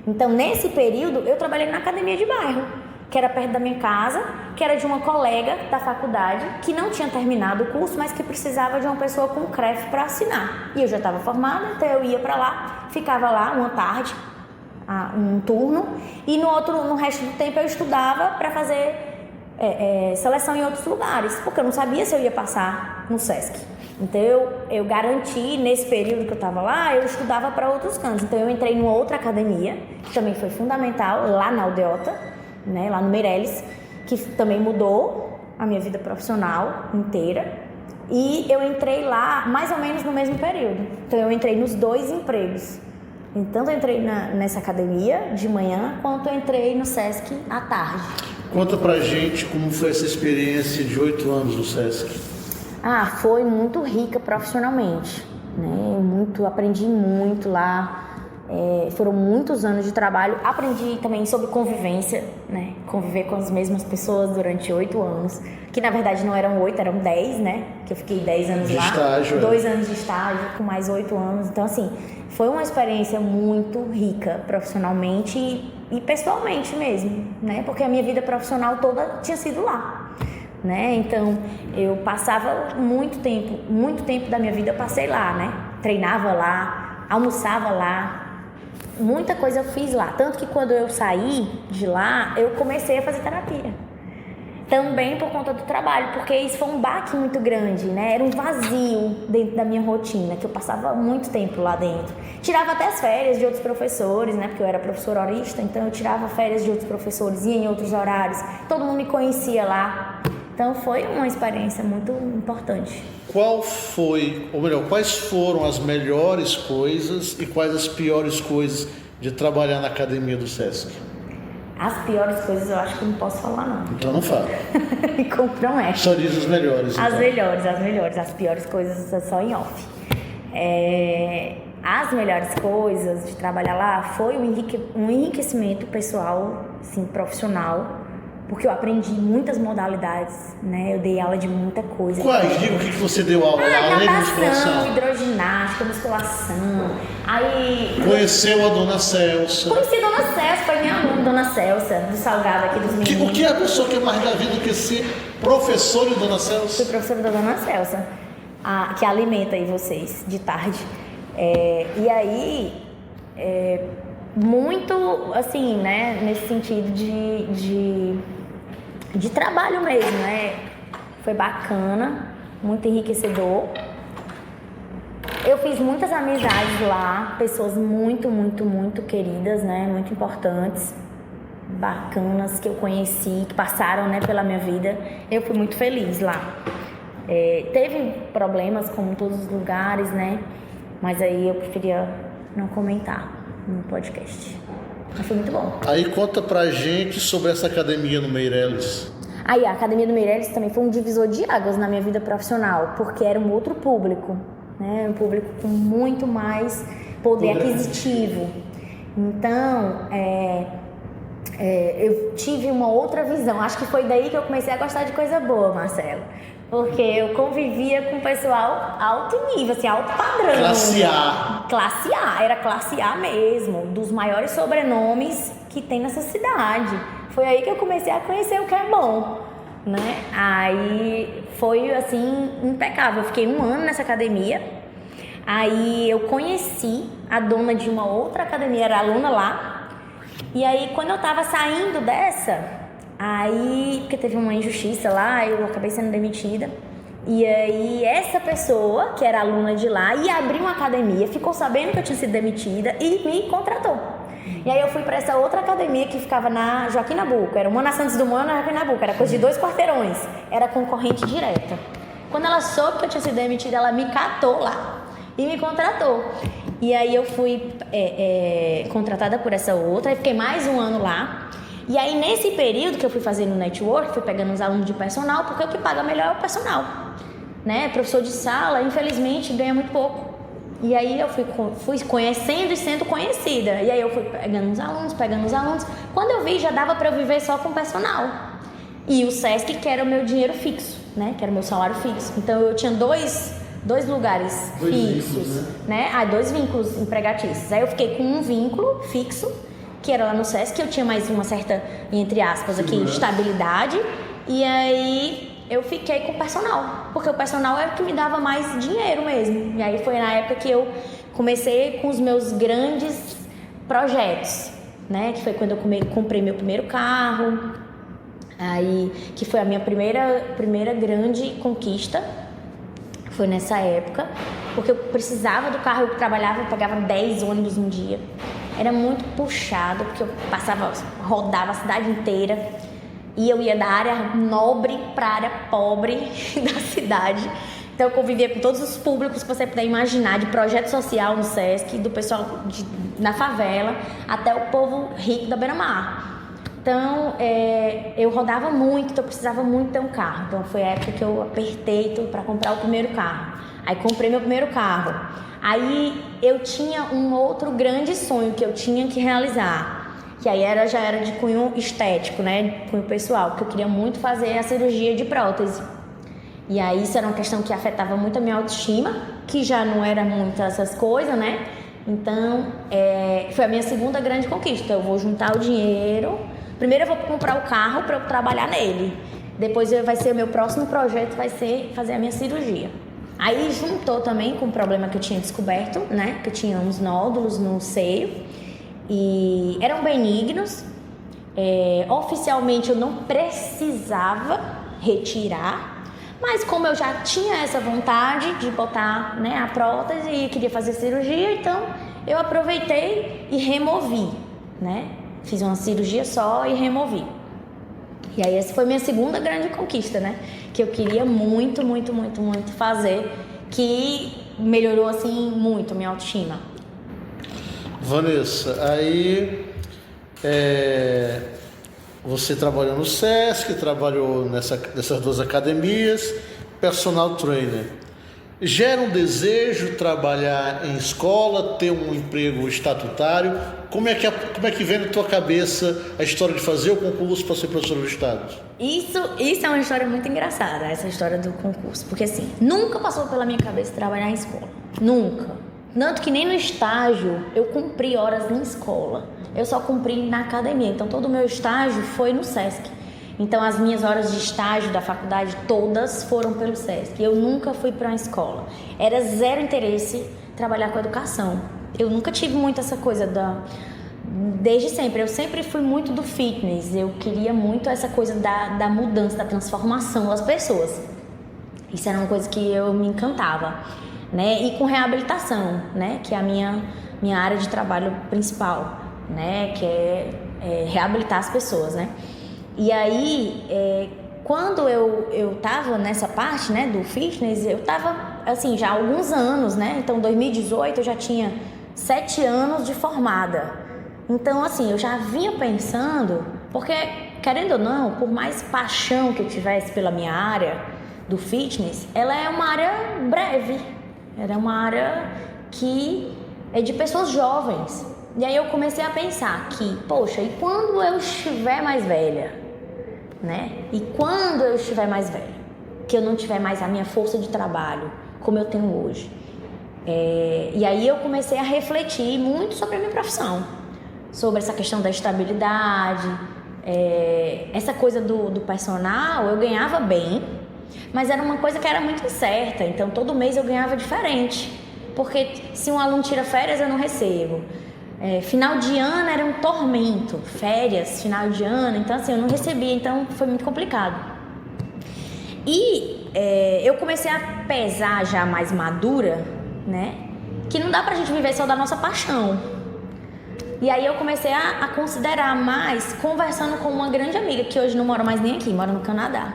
Então, nesse período, eu trabalhei na academia de bairro, que era perto da minha casa, que era de uma colega da faculdade, que não tinha terminado o curso, mas que precisava de uma pessoa com CREF para assinar. E eu já estava formada, então eu ia para lá, ficava lá uma tarde, um turno, e no resto do tempo eu estudava para fazer seleção em outros lugares, porque eu não sabia se eu ia passar no SESC. Então eu garanti, nesse período que eu estava lá, eu estudava para outros cantos. Então eu entrei numa outra academia, que também foi fundamental, lá na Aldeota, né, lá no Meireles, que também mudou a minha vida profissional inteira. E eu entrei lá mais ou menos no mesmo período. Então eu entrei nos 2 empregos. Então eu entrei nessa academia de manhã, quanto eu entrei no SESC à tarde. Conta pra gente como foi essa experiência de 8 anos no SESC. Foi muito rica profissionalmente, né? Aprendi muito lá. Foram muitos anos de trabalho. Aprendi também sobre convivência, né? Conviver com as mesmas pessoas durante 8 anos. Que na verdade não eram 8, eram 10, né? Que eu fiquei 10 anos de lá. Estágio, 2 anos de estágio, com mais 8 anos. Então, assim, foi uma experiência muito rica profissionalmente e pessoalmente mesmo, né? Porque a minha vida profissional toda tinha sido lá, né? Então, eu passava muito tempo da minha vida eu passei lá, né? Treinava lá, almoçava lá. Muita coisa eu fiz lá, tanto que quando eu saí de lá, eu comecei a fazer terapia. Também por conta do trabalho, porque isso foi um baque muito grande, né? Era um vazio dentro da minha rotina, que eu passava muito tempo lá dentro. Tirava até as férias de outros professores, né? Porque eu era professora horista, então eu tirava férias de outros professores, ia em outros horários. Todo mundo me conhecia lá. Então foi uma experiência muito importante. Quais foram as melhores coisas e quais as piores coisas de trabalhar na academia do SESC? As piores coisas eu acho que eu não posso falar, não. Então não fala. Me compromete. Só diz as melhores. As então. melhores. As piores coisas é só em off. As melhores coisas de trabalhar lá foi um enriquecimento pessoal, assim, profissional, porque eu aprendi muitas modalidades, né? Eu dei aula de muita coisa. Quais? Diga o que você deu aula lá, além de musculação. Hidroginástica, musculação. Aí... Conheceu a Dona Celsa. Conheci a Dona Celsa, foi minha aluna, Dona Celsa, do Salgado aqui dos meninos. O que é a pessoa que é mais da vida do que ser professor de Dona Celsa? Fui professora da Dona Celsa, que alimenta aí vocês de tarde. E aí, muito, assim, né, nesse sentido de trabalho mesmo, né? Foi bacana, muito enriquecedor. Eu fiz muitas amizades lá, pessoas muito, muito, muito queridas, né? Muito importantes, bacanas, que eu conheci, que passaram, né, pela minha vida. Eu fui muito feliz lá. Teve problemas, como em todos os lugares, né? Mas aí eu preferia não comentar no podcast. Mas foi muito bom. Aí conta pra gente sobre essa academia no Meireles. Aí a academia do Meireles também foi um divisor de águas na minha vida profissional, porque era um outro público, né? Um público com muito mais poder aquisitivo. Então, eu tive uma outra visão. Acho que foi daí que eu comecei a gostar de coisa boa, Marcelo. Porque eu convivia com pessoal alto nível, assim, alto padrão. Classe A. Classe A, era classe A mesmo, dos maiores sobrenomes que tem nessa cidade. Foi aí que eu comecei a conhecer o que é bom, né? Aí foi, assim, impecável. Eu fiquei 1 ano nessa academia. Aí eu conheci a dona de uma outra academia, era aluna lá. E aí, quando eu tava saindo dessa... Aí, porque teve uma injustiça lá, eu acabei sendo demitida. E aí, essa pessoa, que era aluna de lá, ia abrir uma academia, ficou sabendo que eu tinha sido demitida e me contratou. E aí, eu fui para essa outra academia que ficava na Joaquim Nabuco. Era uma na Santos Dumont e na Joaquim Nabuco. Era coisa de 2 quarteirões. Era concorrente direta. Quando ela soube que eu tinha sido demitida, ela me catou lá e me contratou. E aí, eu fui contratada por essa outra e fiquei mais 1 ano lá. E aí, nesse período que eu fui fazendo network, fui pegando uns alunos de personal, porque o que paga melhor é o personal, né? Professor de sala, infelizmente, ganha muito pouco. E aí, eu fui conhecendo e sendo conhecida. E aí, eu fui pegando uns alunos. Quando eu vi, já dava para eu viver só com personal. E o SESC, que era o meu dinheiro fixo, né? Que era o meu salário fixo. Então, eu tinha dois lugares fixos, né? 2 vínculos empregatícios. Aí, eu fiquei com um vínculo fixo, que era lá no SESC, que eu tinha mais uma certa, entre aspas, aqui, estabilidade. E aí eu fiquei com o personal, porque o personal era o que me dava mais dinheiro mesmo. E aí foi na época que eu comecei com os meus grandes projetos, né? Que foi quando eu comprei meu primeiro carro. Aí, que foi a minha primeira grande conquista, foi nessa época, porque eu precisava do carro, eu trabalhava, eu pegava 10 ônibus um dia. Era muito puxado, porque eu rodava a cidade inteira, e eu ia da área nobre para a área pobre da cidade. Então eu convivia com todos os públicos que você puder imaginar, de projeto social no Sesc, do pessoal na favela, até o povo rico da beira-mar. Então, eu rodava muito, então eu precisava muito ter um carro. Então, foi a época que eu apertei para comprar o primeiro carro. Aí, comprei meu primeiro carro. Aí, eu tinha um outro grande sonho que eu tinha que realizar. Que aí já era de cunho estético, né? Cunho pessoal, porque eu queria muito fazer a cirurgia de prótese. E aí, isso era uma questão que afetava muito a minha autoestima, que já não era muito essas coisas, né? Então, foi a minha segunda grande conquista. Eu vou juntar o dinheiro. Primeiro eu vou comprar o carro para eu trabalhar nele. Depois vai ser o meu próximo projeto, vai ser fazer a minha cirurgia. Aí juntou também com o problema que eu tinha descoberto, né? Que eu tinha uns nódulos no seio. E eram benignos. Oficialmente eu não precisava retirar. Mas como eu já tinha essa vontade de botar, né, a prótese e queria fazer cirurgia, então eu aproveitei e removi, né? Fiz uma cirurgia só e removi. E aí essa foi minha segunda grande conquista, né? Que eu queria muito, muito, muito, muito fazer, que melhorou, assim, muito a minha autoestima. Vanessa, aí você trabalhou no Sesc, trabalhou nessas duas academias, personal trainer. Gera um desejo trabalhar em escola, ter um emprego estatutário? Como é que vem na tua cabeça a história de fazer o concurso para ser professor do Estado? Isso é uma história muito engraçada, essa história do concurso. Porque assim, nunca passou pela minha cabeça trabalhar em escola. Nunca. Tanto que nem no estágio eu cumpri horas em escola. Eu só cumpri na academia. Então todo o meu estágio foi no Sesc. Então as minhas horas de estágio da faculdade todas foram pelo Sesc. Eu nunca fui para uma escola. Era zero interesse trabalhar com educação. Eu nunca tive muito essa coisa desde sempre. Eu sempre fui muito do fitness. Eu queria muito essa coisa da mudança, da transformação das pessoas. Isso era uma coisa que eu me encantava, né? E com reabilitação, né? Que é a minha área de trabalho principal, né? Que é reabilitar as pessoas, né? E aí, quando eu tava nessa parte, né, do fitness, eu tava, assim, já há alguns anos, né? Então, em 2018, eu já tinha 7 anos de formada. Então, assim, eu já vinha pensando, porque, querendo ou não, por mais paixão que eu tivesse pela minha área do fitness, ela é uma área breve. Ela é uma área que é de pessoas jovens. E aí eu comecei a pensar que, poxa, e quando eu estiver mais velha, né? E quando eu estiver mais velha, que eu não tiver mais a minha força de trabalho como eu tenho hoje. E aí eu comecei a refletir muito sobre a minha profissão, sobre essa questão da estabilidade, essa coisa do personal. Eu ganhava bem, mas era uma coisa que era muito incerta. Então todo mês eu ganhava diferente, porque se um aluno tira férias eu não recebo. Final de ano era um tormento, férias, final de ano, então assim, eu não recebia, então foi muito complicado. E eu comecei a pesar já mais madura, né, que não dá pra gente viver só da nossa paixão. E aí eu comecei a considerar mais, conversando com uma grande amiga, que hoje não mora mais nem aqui, mora no Canadá.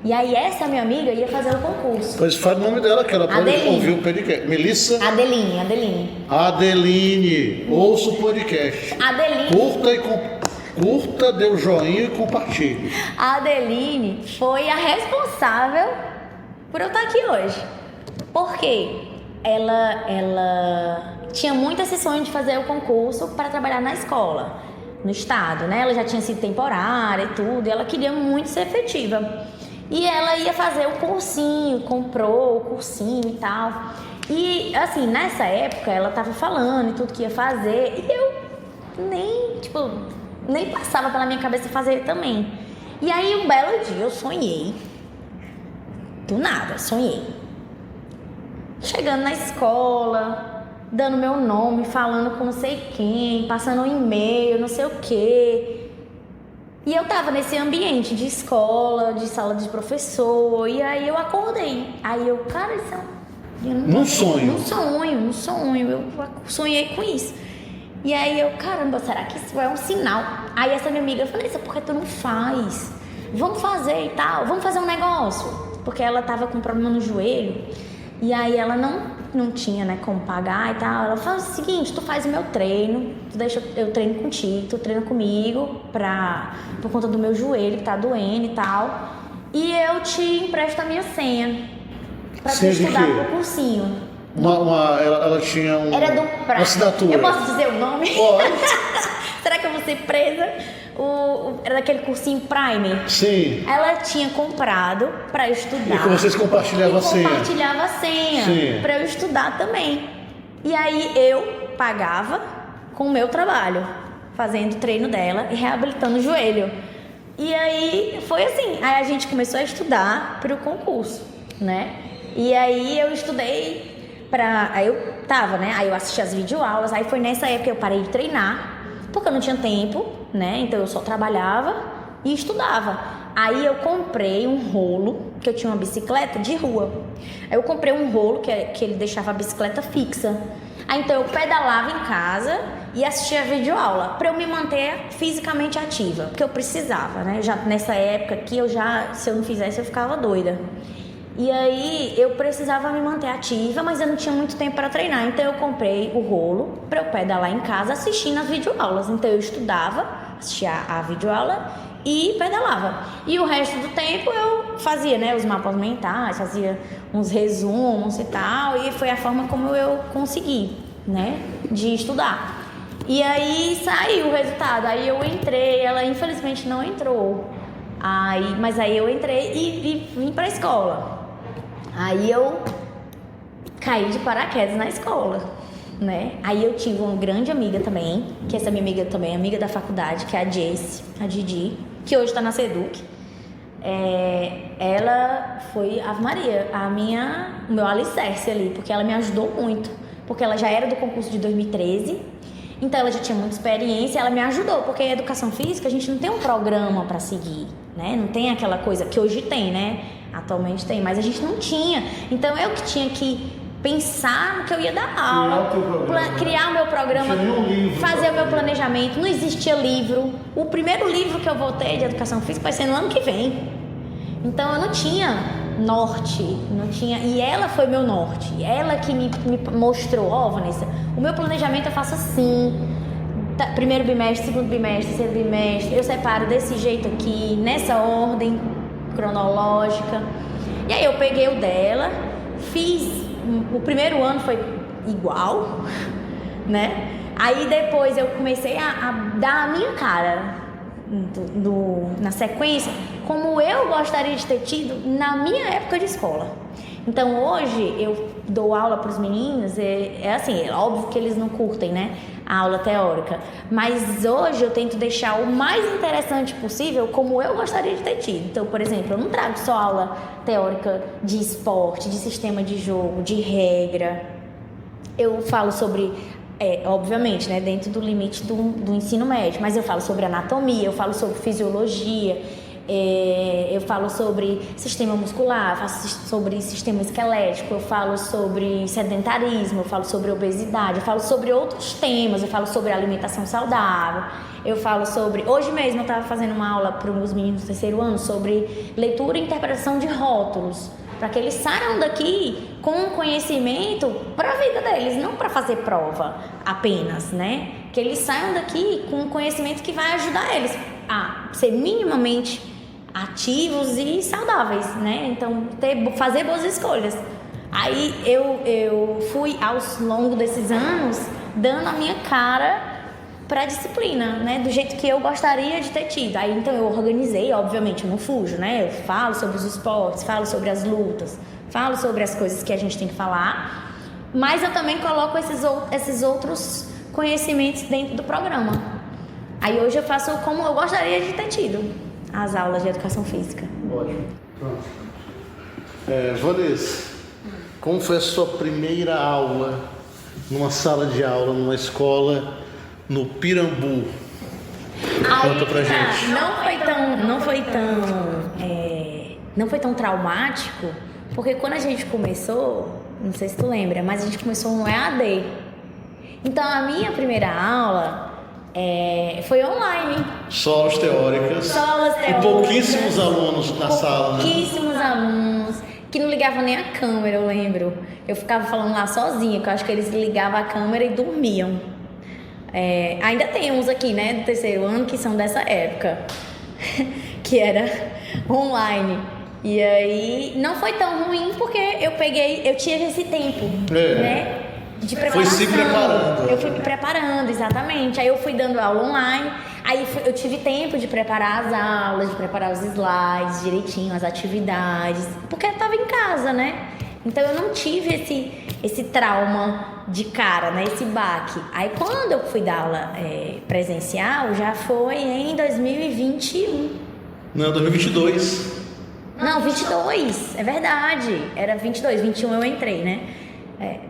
E aí essa minha amiga ia fazer o concurso. Pois fale o nome dela, que ela pode ouvir o podcast. Melissa? Adeline, ouça o podcast. Adeline. Curta, dê o joinha e compartilhe. A Adeline foi a responsável por eu estar aqui hoje. Por quê? Ela tinha muito esse sonho de fazer o concurso para trabalhar na escola, no estado, né? Ela já tinha sido temporária e tudo, e ela queria muito ser efetiva. E ela ia fazer o cursinho, comprou o cursinho e tal. E, assim, nessa época, ela tava falando e tudo que ia fazer. E eu nem passava pela minha cabeça fazer também. E aí, um belo dia, eu sonhei. Do nada, sonhei. Chegando na escola, dando meu nome, falando com não sei quem, passando um e-mail, não sei o quê. E eu tava nesse ambiente de escola, de sala de professor, e aí eu acordei. Aí eu, cara, isso é Num sonho. Num sonho, eu sonhei com isso. E aí eu, caramba, será que isso é um sinal? Aí essa minha amiga, eu falei, por que tu não faz? Vamos fazer e tal, vamos fazer um negócio. Porque ela tava com problema no joelho, e aí ela não tinha, né, como pagar e tal. Ela falou o seguinte, tu faz o meu treino, tu deixa eu treino contigo, tu treina comigo por conta do meu joelho que tá doendo e tal. E eu te empresto a minha senha pra tu estudar pro cursinho. Ela tinha Era do uma assinatura. Eu posso dizer o nome? Pode. Será que eu vou ser presa? Era daquele cursinho Prime. Sim. Ela tinha comprado pra eu estudar. E que vocês compartilhavam a senha. Compartilhava a senha. Sim. Pra eu estudar também. E aí eu pagava com o meu trabalho, fazendo o treino dela e reabilitando o joelho. E aí foi assim. Aí a gente começou a estudar pro concurso, né? E aí eu estudei aí eu tava, né? Aí eu assisti as videoaulas. Aí foi nessa época que eu parei de treinar, porque eu não tinha tempo, né? Então eu só trabalhava e estudava. Aí eu comprei um rolo, que eu tinha uma bicicleta de rua. Aí eu comprei um rolo que ele deixava a bicicleta fixa. Aí então eu pedalava em casa e assistia a videoaula pra eu me manter fisicamente ativa, porque eu precisava, né? Já nessa época aqui se eu não fizesse eu ficava doida. E aí eu precisava me manter ativa, mas eu não tinha muito tempo para treinar. Então eu comprei o rolo para eu pedalar em casa assistindo as videoaulas. Então eu estudava, assistia a videoaula e pedalava. E o resto do tempo eu fazia, né, os mapas mentais, fazia uns resumos e tal. E foi a forma como eu consegui, né, de estudar. E aí saiu o resultado. Aí eu entrei, ela infelizmente não entrou. Mas aí eu entrei e vim pra escola. Aí eu caí de paraquedas na escola, né? Aí eu tive uma grande amiga também, que essa minha amiga também é amiga da faculdade, que é a Jessie, a Didi, que hoje tá na Seduc. Ela foi, Ave Maria, o meu alicerce ali, porque ela me ajudou muito. Porque ela já era do concurso de 2013, então ela já tinha muita experiência, ela me ajudou, porque em educação física a gente não tem um programa para seguir, né? Não tem aquela coisa que hoje tem, né? Atualmente tem, mas a gente não tinha. Então eu que tinha que pensar no que eu ia dar aula, criar o meu programa, fazer o meu planejamento. Não existia livro. O primeiro livro que eu vou ter de educação física vai ser no ano que vem. Então eu não tinha norte, e ela foi meu norte. Ela que me mostrou, Vanessa, o meu planejamento eu faço assim. Primeiro bimestre, segundo bimestre, terceiro bimestre, eu separo desse jeito aqui, nessa ordem cronológica. E aí eu peguei o dela, o primeiro ano foi igual, né? Aí depois eu comecei a dar a minha cara na sequência, como eu gostaria de ter tido na minha época de escola. Então hoje eu dou aula para os meninos, assim, é óbvio que eles não curtem, né, a aula teórica, mas hoje eu tento deixar o mais interessante possível como eu gostaria de ter tido. Então, por exemplo, eu não trago só aula teórica de esporte, de sistema de jogo, de regra. Eu falo sobre, obviamente, né, dentro do limite do ensino médio, mas eu falo sobre anatomia, eu falo sobre fisiologia, eu falo sobre sistema muscular, eu falo sobre sistema esquelético, eu falo sobre sedentarismo, eu falo sobre obesidade, eu falo sobre outros temas, eu falo sobre alimentação saudável, eu falo sobre... Hoje mesmo eu estava fazendo uma aula para os meninos do terceiro ano sobre leitura e interpretação de rótulos, para que eles saiam daqui com conhecimento para a vida deles, não para fazer prova apenas, né? Que eles saiam daqui com conhecimento que vai ajudar eles a ser minimamente ativos e saudáveis, né? Então, fazer boas escolhas. Aí eu fui, ao longo desses anos, dando a minha cara para a disciplina, né? Do jeito que eu gostaria de ter tido. Aí, então, eu organizei, obviamente, eu não fujo, né? Eu falo sobre os esportes, falo sobre as lutas, falo sobre as coisas que a gente tem que falar, mas eu também coloco esses outros conhecimentos dentro do programa. Aí hoje eu faço como eu gostaria de ter tido as aulas de educação física. Ótimo. Pronto. Vanessa, como foi a sua primeira aula numa sala de aula, numa escola no Pirambu? Conta pra gente. Não foi tão traumático, porque quando a gente começou, não sei se tu lembra, mas a gente começou no EAD. Então a minha primeira aula foi online. Só aulas teóricas. Com pouquíssimos alunos na sala, né? Pouquíssimos alunos, que não ligavam nem a câmera, eu lembro. Eu ficava falando lá sozinha, que eu acho que eles ligavam a câmera e dormiam. Ainda tem uns aqui, né, do terceiro ano, que são dessa época, que era online. E aí, não foi tão ruim, porque eu tive esse tempo, né, de preparação. Foi se preparando. Eu fui me preparando, exatamente. Aí eu fui dando aula online, aí eu tive tempo de preparar as aulas, de preparar os slides direitinho, as atividades, porque eu tava em casa, né? Então eu não tive esse trauma de cara, né? Esse baque. Aí quando eu fui dar aula presencial, já foi em 2021. Não, 2022. Não, 22, é verdade. Era 22, 21 eu entrei, né?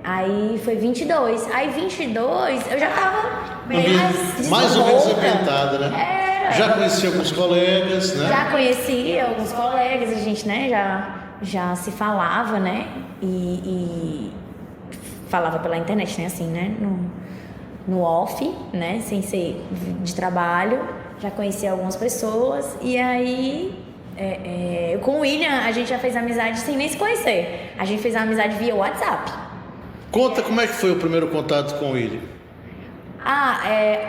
Aí foi 22. Aí 22 eu já tava bem mais ou menos ambientada, né? Já conheci alguns colegas, né? Já conheci alguns colegas, a gente, né, já se falava, né? E falava pela internet, né? Assim, né? No off, né? Sem ser de trabalho. Já conheci algumas pessoas. E aí, com o William, a gente já fez amizade sem nem se conhecer. A gente fez a amizade via WhatsApp. Conta como é que foi o primeiro contato com o William.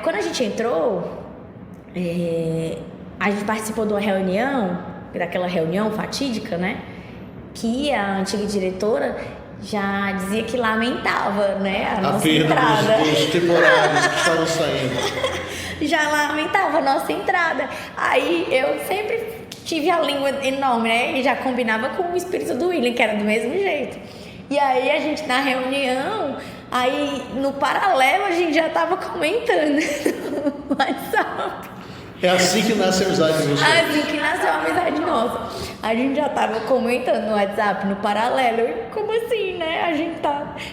Quando a gente entrou, a gente participou de uma reunião, daquela reunião fatídica, né? Que a antiga diretora já dizia que lamentava, né, a nossa entrada. Dos temporários que estavam saindo. Já lamentava a nossa entrada. Aí eu sempre tive a língua enorme, né? E já combinava com o espírito do William, que era do mesmo jeito. E aí a gente na reunião, aí no paralelo a gente já tava comentando no WhatsApp. É assim que nasce a amizade de vocês. Assim que nasceu a amizade nossa. A gente já tava comentando no WhatsApp, no paralelo. E como assim, né?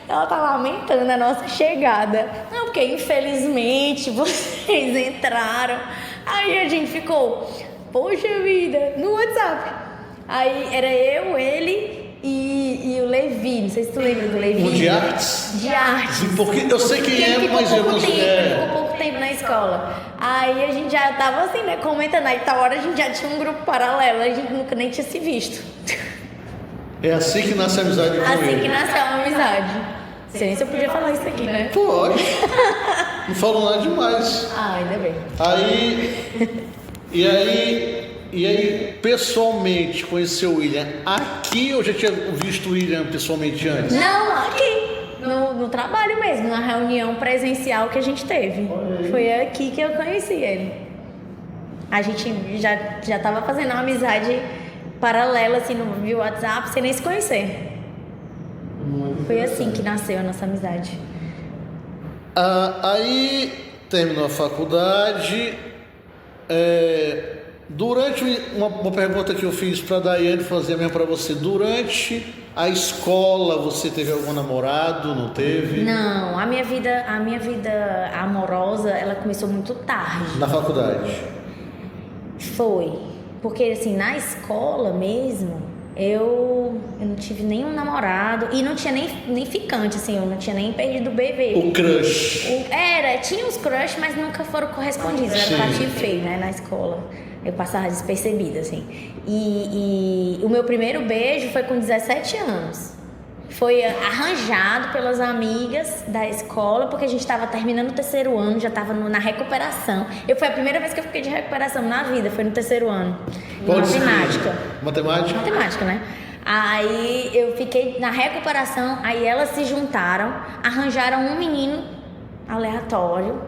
Ela tá lamentando a nossa chegada. Não, porque infelizmente vocês entraram. Aí a gente ficou, poxa vida, no WhatsApp. Aí era eu, ele e o Levi. Não sei se tu lembra do Levi. Um de artes? De artes. Porque eu sei quem é, mas eu não sei. Ficou pouco tempo na escola. Aí a gente já tava assim, né, comentando. Aí tal hora a gente já tinha um grupo paralelo, a gente nunca nem tinha se visto. É assim que nasce a amizade com ele. Assim que nasceu a amizade. Não sei nem se eu podia falar isso aqui, né? Pode. Não falo nada demais. Ainda bem. E aí, pessoalmente, conheceu o William aqui ou já tinha visto o William pessoalmente antes? Não, aqui. No trabalho mesmo, na reunião presencial que a gente teve. Foi aqui que eu conheci ele. A gente já tava fazendo uma amizade paralela, assim, no WhatsApp, sem nem se conhecer. Foi assim que nasceu a nossa amizade. Aí, terminou a faculdade. Durante uma pergunta que eu fiz para a Daiane, fazer mesmo para você, durante a escola você teve algum namorado, não teve? Não, a minha vida amorosa, ela começou muito tarde. Na faculdade? Foi, porque assim, na escola mesmo, eu não tive nenhum namorado e não tinha nem ficante, assim, eu não tinha nem perdido o bebê. O crush? Tinha uns crush, mas nunca foram correspondidos, era patinho feio, né, na escola. Eu passava despercebida, assim. E o meu primeiro beijo foi com 17 anos. Foi arranjado pelas amigas da escola, porque a gente estava terminando o terceiro ano, já estava na recuperação. Foi a primeira vez que eu fiquei de recuperação na vida, foi no terceiro ano. Matemática. Matemática, né? Aí eu fiquei na recuperação, aí elas se juntaram, arranjaram um menino aleatório,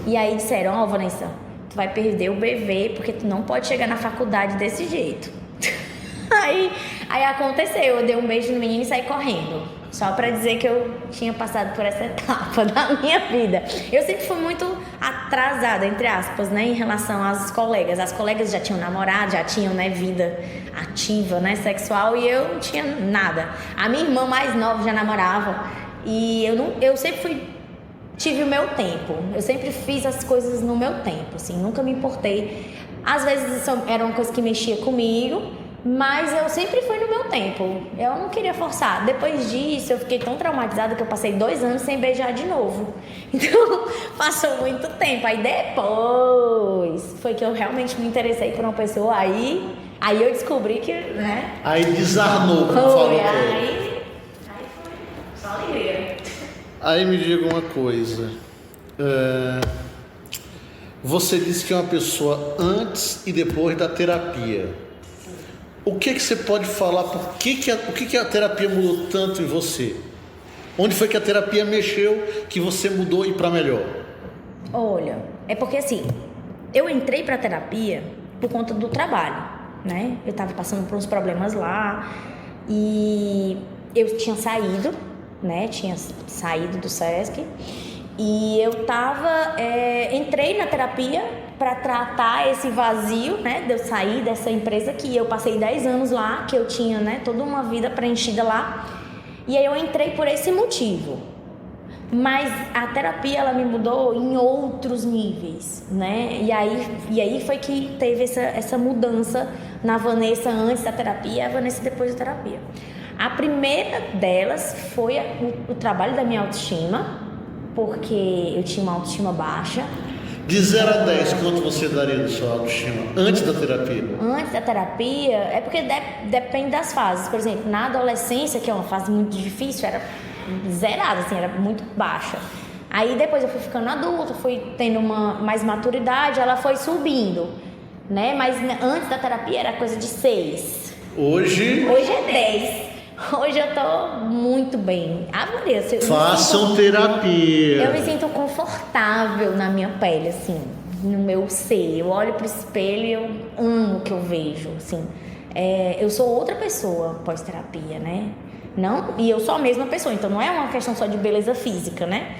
e aí disseram, Vanessa, tu vai perder o bebê, porque tu não pode chegar na faculdade desse jeito. Aí aconteceu, eu dei um beijo no menino e saí correndo. Só pra dizer que eu tinha passado por essa etapa da minha vida. Eu sempre fui muito atrasada, entre aspas, né, em relação às colegas. As colegas já tinham namorado, já tinham, né, vida ativa, né, sexual, e eu não tinha nada. A minha irmã mais nova já namorava. E eu sempre fui tive o meu tempo. Eu sempre fiz as coisas no meu tempo, assim, nunca me importei. Às vezes isso era uma coisa que mexia comigo, mas eu sempre fui no meu tempo. Eu não queria forçar. Depois disso, eu fiquei tão traumatizada que eu passei 2 anos sem beijar de novo. Então, passou muito tempo. Aí depois foi que eu realmente me interessei por uma pessoa. Aí eu descobri que, né? Aí desarmou, como falou. Aí foi só alegria. Aí me diga uma coisa. Você disse que é uma pessoa antes e depois da terapia. O que você pode falar? O que a terapia mudou tanto em você? Onde foi que a terapia mexeu que você mudou e para melhor? Olha, é porque assim, eu entrei para terapia por conta do trabalho, né? Eu estava passando por uns problemas lá e eu tinha saído, né? Tinha saído do SESC e eu entrei na terapia para tratar esse vazio, né? De eu sair dessa empresa que eu passei 10 anos lá, que eu tinha, né? Toda uma vida preenchida lá. E aí eu entrei por esse motivo. Mas a terapia, ela me mudou em outros níveis, né? E aí foi que teve essa mudança na Vanessa antes da terapia e a Vanessa depois da terapia. A primeira delas foi o trabalho da minha autoestima, porque eu tinha uma autoestima baixa. De 0 a 10, quanto você daria da sua autoestima antes da terapia? Antes da terapia, é porque depende das fases. Por exemplo, na adolescência, que é uma fase muito difícil, era zerada, assim, era muito baixa. Aí depois eu fui ficando adulta, fui tendo mais maturidade, ela foi subindo, né? Mas antes da terapia era coisa de 6. Hoje é 10. Hoje eu tô muito bem. Façam terapia. Eu me sinto confortável na minha pele, assim, no meu ser. Eu olho pro espelho e eu amo o que eu vejo, assim. Eu sou outra pessoa pós-terapia, né? Não, e eu sou a mesma pessoa, então não é uma questão só de beleza física, né?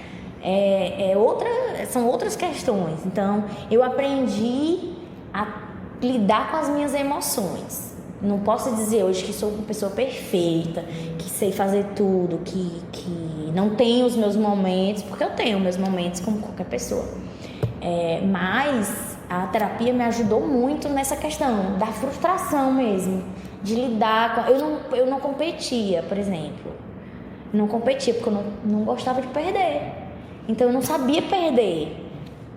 São outras questões. Então, eu aprendi a lidar com as minhas emoções. Não posso dizer hoje que sou uma pessoa perfeita, que sei fazer tudo, que não tenho os meus momentos, porque eu tenho meus momentos como qualquer pessoa. Mas a terapia me ajudou muito nessa questão da frustração mesmo, de lidar com... Eu não competia, por exemplo. Não competia porque eu não gostava de perder. Então eu não sabia perder.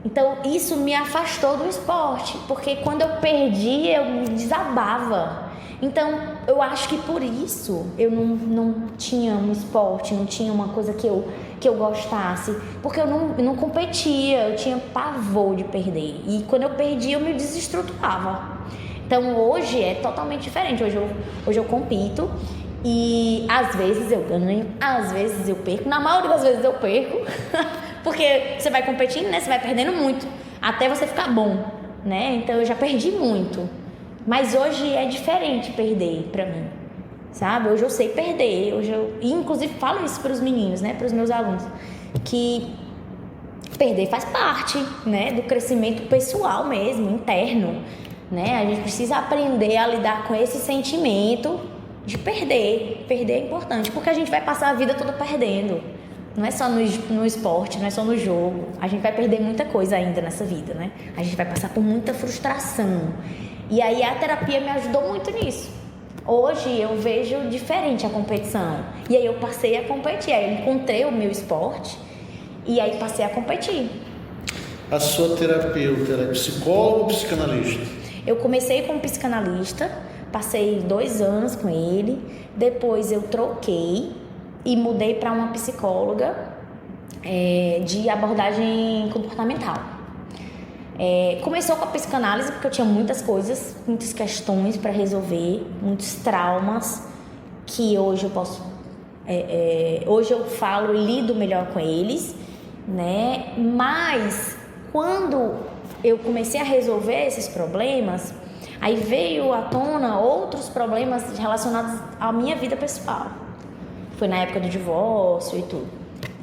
Então isso me afastou do esporte, porque quando eu perdi, eu me desabava. Então, eu acho que por isso eu não tinha um esporte, não tinha uma coisa que eu gostasse, porque eu não competia, eu tinha pavor de perder. E quando eu perdi, eu me desestruturava. Então, hoje é totalmente diferente. Hoje eu compito e às vezes eu ganho, às vezes eu perco. Na maioria das vezes eu perco, porque você vai competindo, né? Você vai perdendo muito, até você ficar bom, né? Então, eu já perdi muito. Mas hoje é diferente perder pra mim, sabe? Hoje eu sei perder, e inclusive falo isso pros meninos, né? Pros meus alunos, que perder faz parte, né? Do crescimento pessoal mesmo, interno, né? A gente precisa aprender a lidar com esse sentimento de perder. Perder é importante, porque a gente vai passar a vida toda perdendo. Não é só no esporte, não é só no jogo. A gente vai perder muita coisa ainda nessa vida, né? A gente vai passar por muita frustração. E aí a terapia me ajudou muito nisso. Hoje eu vejo diferente a competição. E aí eu passei a competir. Aí eu encontrei o meu esporte e aí passei a competir. A sua terapeuta era psicólogo ou psicanalista? Eu comecei como psicanalista, passei 2 anos com ele. Depois eu troquei e mudei para uma psicóloga de abordagem comportamental. Começou com a psicanálise porque eu tinha muitas coisas, muitas questões para resolver, muitos traumas que hoje eu posso, hoje eu falo e lido melhor com eles, né? Mas quando eu comecei a resolver esses problemas, aí veio à tona outros problemas relacionados à minha vida pessoal. Foi na época do divórcio e tudo.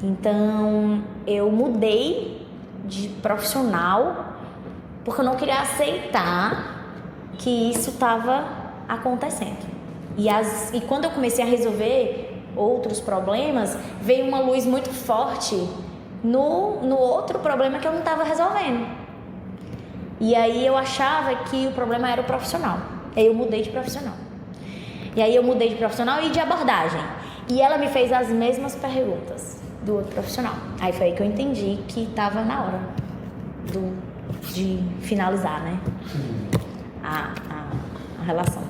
Então eu mudei de profissional porque eu não queria aceitar que isso estava acontecendo. E quando eu comecei a resolver outros problemas, veio uma luz muito forte no outro problema que eu não estava resolvendo. E aí eu achava que o problema era o profissional. Aí eu mudei de profissional. E aí eu mudei de profissional e de abordagem. E ela me fez as mesmas perguntas do outro profissional. Aí foi aí que eu entendi que estava na hora de finalizar, né? A relação.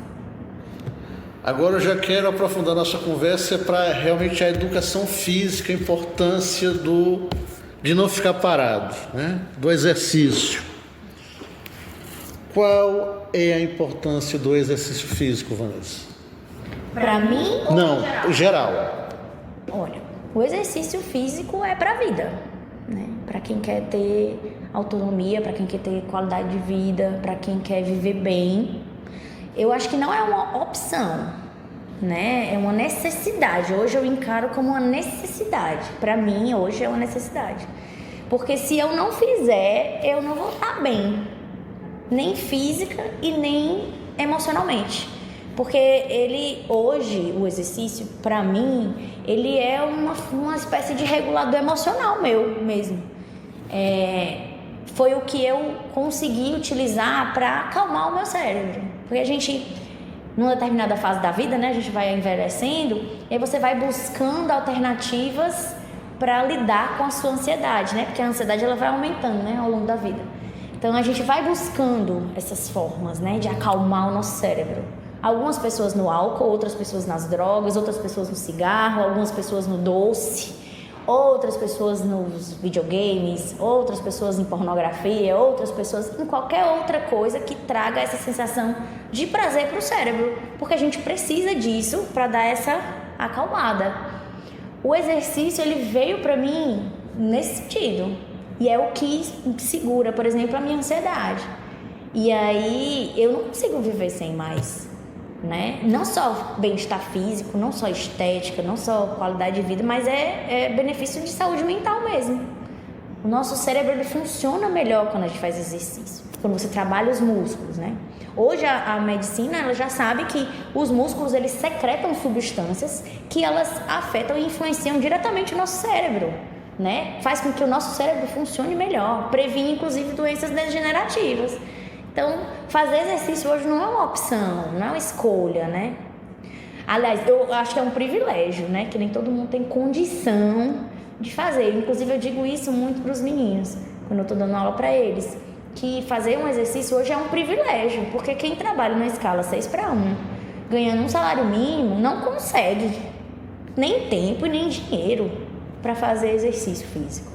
Agora eu já quero aprofundar nossa conversa para realmente a educação física, a importância de não ficar parado, né? Do exercício. Qual é a importância do exercício físico, Vanessa? Para mim ou não, geral? Olha, o exercício físico é para a vida, né? Para quem quer ter autonomia, para quem quer ter qualidade de vida, para quem quer viver bem. Eu acho que não é uma opção, né? É uma necessidade. Hoje eu encaro como uma necessidade. Para mim, hoje é uma necessidade. Porque se eu não fizer, eu não vou estar bem. Nem física e nem emocionalmente. Porque hoje, o exercício, para mim, ele é uma espécie de regulador emocional meu mesmo. Foi o que eu consegui utilizar para acalmar o meu cérebro. Porque a gente, numa determinada fase da vida, né, a gente vai envelhecendo, e aí você vai buscando alternativas para lidar com a sua ansiedade, né? Porque a ansiedade ela vai aumentando, né, ao longo da vida. Então a gente vai buscando essas formas, né, de acalmar o nosso cérebro. Algumas pessoas no álcool, outras pessoas nas drogas, outras pessoas no cigarro, algumas pessoas no doce, outras pessoas nos videogames, outras pessoas em pornografia, outras pessoas em qualquer outra coisa que traga essa sensação de prazer para o cérebro, porque a gente precisa disso para dar essa acalmada. O exercício ele veio para mim nesse sentido e é o que segura, por exemplo, a minha ansiedade. E aí eu não consigo viver sem mais, né? Não só bem-estar físico, não só estética, não só qualidade de vida, mas é benefício de saúde mental mesmo. O nosso cérebro ele funciona melhor quando a gente faz exercício, quando você trabalha os músculos, né? Hoje a medicina ela já sabe que os músculos eles secretam substâncias que elas afetam e influenciam diretamente o nosso cérebro, né? Faz com que o nosso cérebro funcione melhor, previne inclusive doenças degenerativas. Então, fazer exercício hoje não é uma opção, não é uma escolha, né? Aliás, eu acho que é um privilégio, né? Que nem todo mundo tem condição de fazer. Inclusive, eu digo isso muito para os meninos, quando eu estou dando aula para eles, que fazer um exercício hoje é um privilégio, porque quem trabalha na escala 6:1, ganhando um salário mínimo, não consegue nem tempo e nem dinheiro para fazer exercício físico.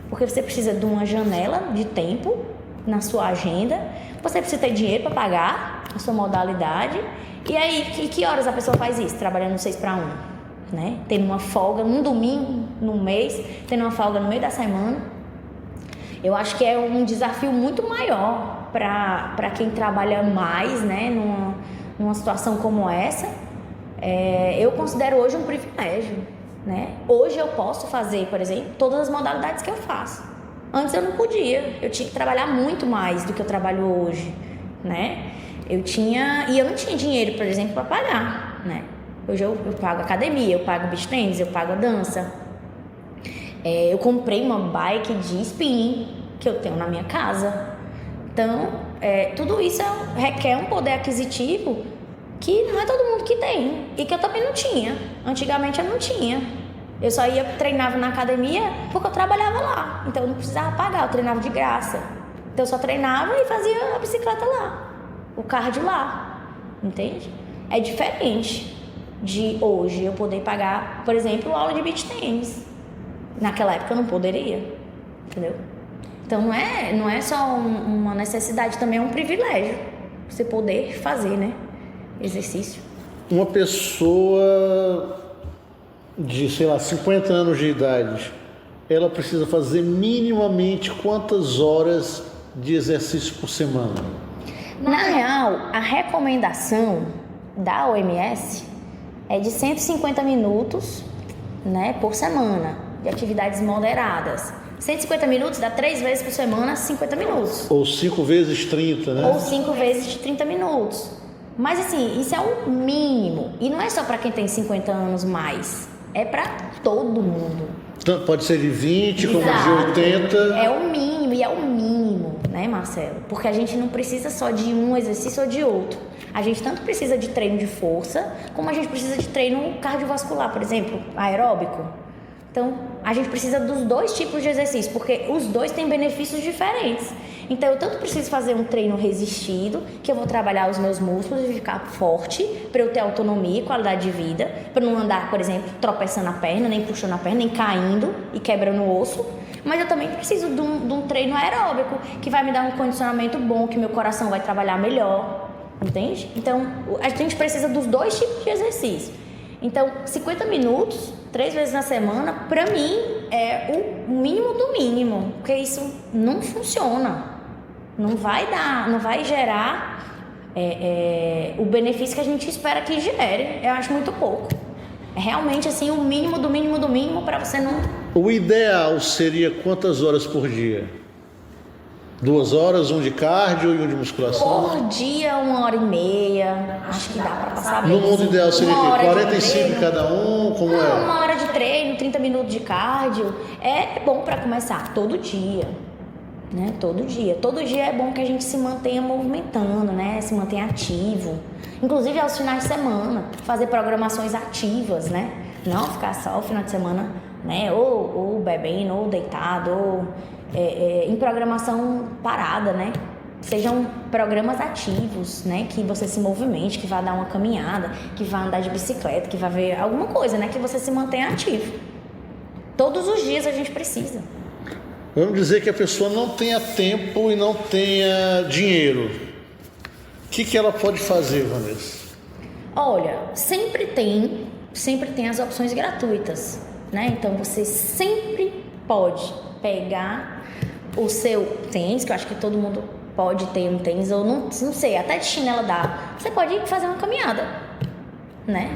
Porque você precisa de uma janela de tempo na sua agenda, você precisa ter dinheiro para pagar a sua modalidade. E aí, que horas a pessoa faz isso? Trabalhando 6:1, né? Tendo uma folga um domingo no mês, tendo uma folga no meio da semana. Eu acho que é um desafio muito maior para quem trabalha mais, né? Numa situação como essa. Eu considero hoje um privilégio, né? Hoje eu posso fazer, por exemplo, todas as modalidades que eu faço. Antes eu não podia, eu tinha que trabalhar muito mais do que eu trabalho hoje, né? E eu não tinha dinheiro, por exemplo, para pagar, né? Hoje eu pago academia, eu pago beach tennis, eu pago a dança. Eu comprei uma bike de spinning que eu tenho na minha casa. Então, tudo isso requer um poder aquisitivo que não é todo mundo que tem e que eu também não tinha. Antigamente eu não tinha. Eu só treinava na academia porque eu trabalhava lá. Então eu não precisava pagar, eu treinava de graça. Então eu só treinava e fazia a bicicleta lá, o cardio lá, entende? É diferente de hoje eu poder pagar, por exemplo, aula de beach tennis. Naquela época eu não poderia, entendeu? Então não é só uma necessidade, também é um privilégio você poder fazer, né? Exercício. Uma pessoa de, 50 anos de idade, ela precisa fazer minimamente quantas horas de exercício por semana? Na real, a recomendação da OMS é de 150 minutos, né, por semana, de atividades moderadas. 150 minutos dá 3 vezes por semana, 50 minutos. Ou 5 vezes 30, né? Ou 5 vezes de 30 minutos. Mas assim, isso é um mínimo. E não é só para quem tem 50 anos mais. É para todo mundo. Pode ser de 20, como de Exato. 80. É o mínimo, e é o mínimo, né, Marcelo? Porque a gente não precisa só de um exercício ou de outro. A gente tanto precisa de treino de força, como a gente precisa de treino cardiovascular, por exemplo, aeróbico. Então, a gente precisa dos dois tipos de exercício, porque os dois têm benefícios diferentes. Então, eu tanto preciso fazer um treino resistido, que eu vou trabalhar os meus músculos e ficar forte, para eu ter autonomia e qualidade de vida, para não andar, por exemplo, tropeçando a perna, nem puxando a perna, nem caindo e quebrando o osso. Mas eu também preciso de um treino aeróbico, que vai me dar um condicionamento bom, que meu coração vai trabalhar melhor, entende? Então, a gente precisa dos dois tipos de exercício. Então, 50 minutos, 3 vezes na semana, pra mim, é o mínimo do mínimo, porque isso não funciona. Não vai gerar o benefício que a gente espera que gere. Eu acho muito pouco. É realmente assim, o mínimo do mínimo do mínimo para você não... O ideal seria quantas horas por dia? 2 horas, um de cardio e um de musculação? Por dia, 1h30. Acho que dá para passar bem. No mundo ideal seria o quê? 45 treino. cada um? Como Não, é? 1 hora de treino, 30 minutos de cardio. É bom para começar todo dia. Né? Todo dia é bom que a gente se mantenha movimentando, né? Se mantenha ativo, inclusive aos finais de semana, fazer programações ativas, né? Não ficar só o final de semana, né? Ou bebendo, ou deitado, ou em programação parada, né? Sejam programas ativos, né? Que você se movimente, que vá dar uma caminhada, que vá andar de bicicleta, que vá ver alguma coisa, né? Que você se mantenha ativo. Todos os dias a gente precisa. Vamos dizer que a pessoa não tenha tempo e não tenha dinheiro. O que ela pode fazer, Vanessa? Olha, sempre tem as opções gratuitas, né? Então você sempre pode pegar o seu tênis, que eu acho que todo mundo pode ter um tênis, ou não sei, até de chinela dá. Você pode ir fazer uma caminhada, né?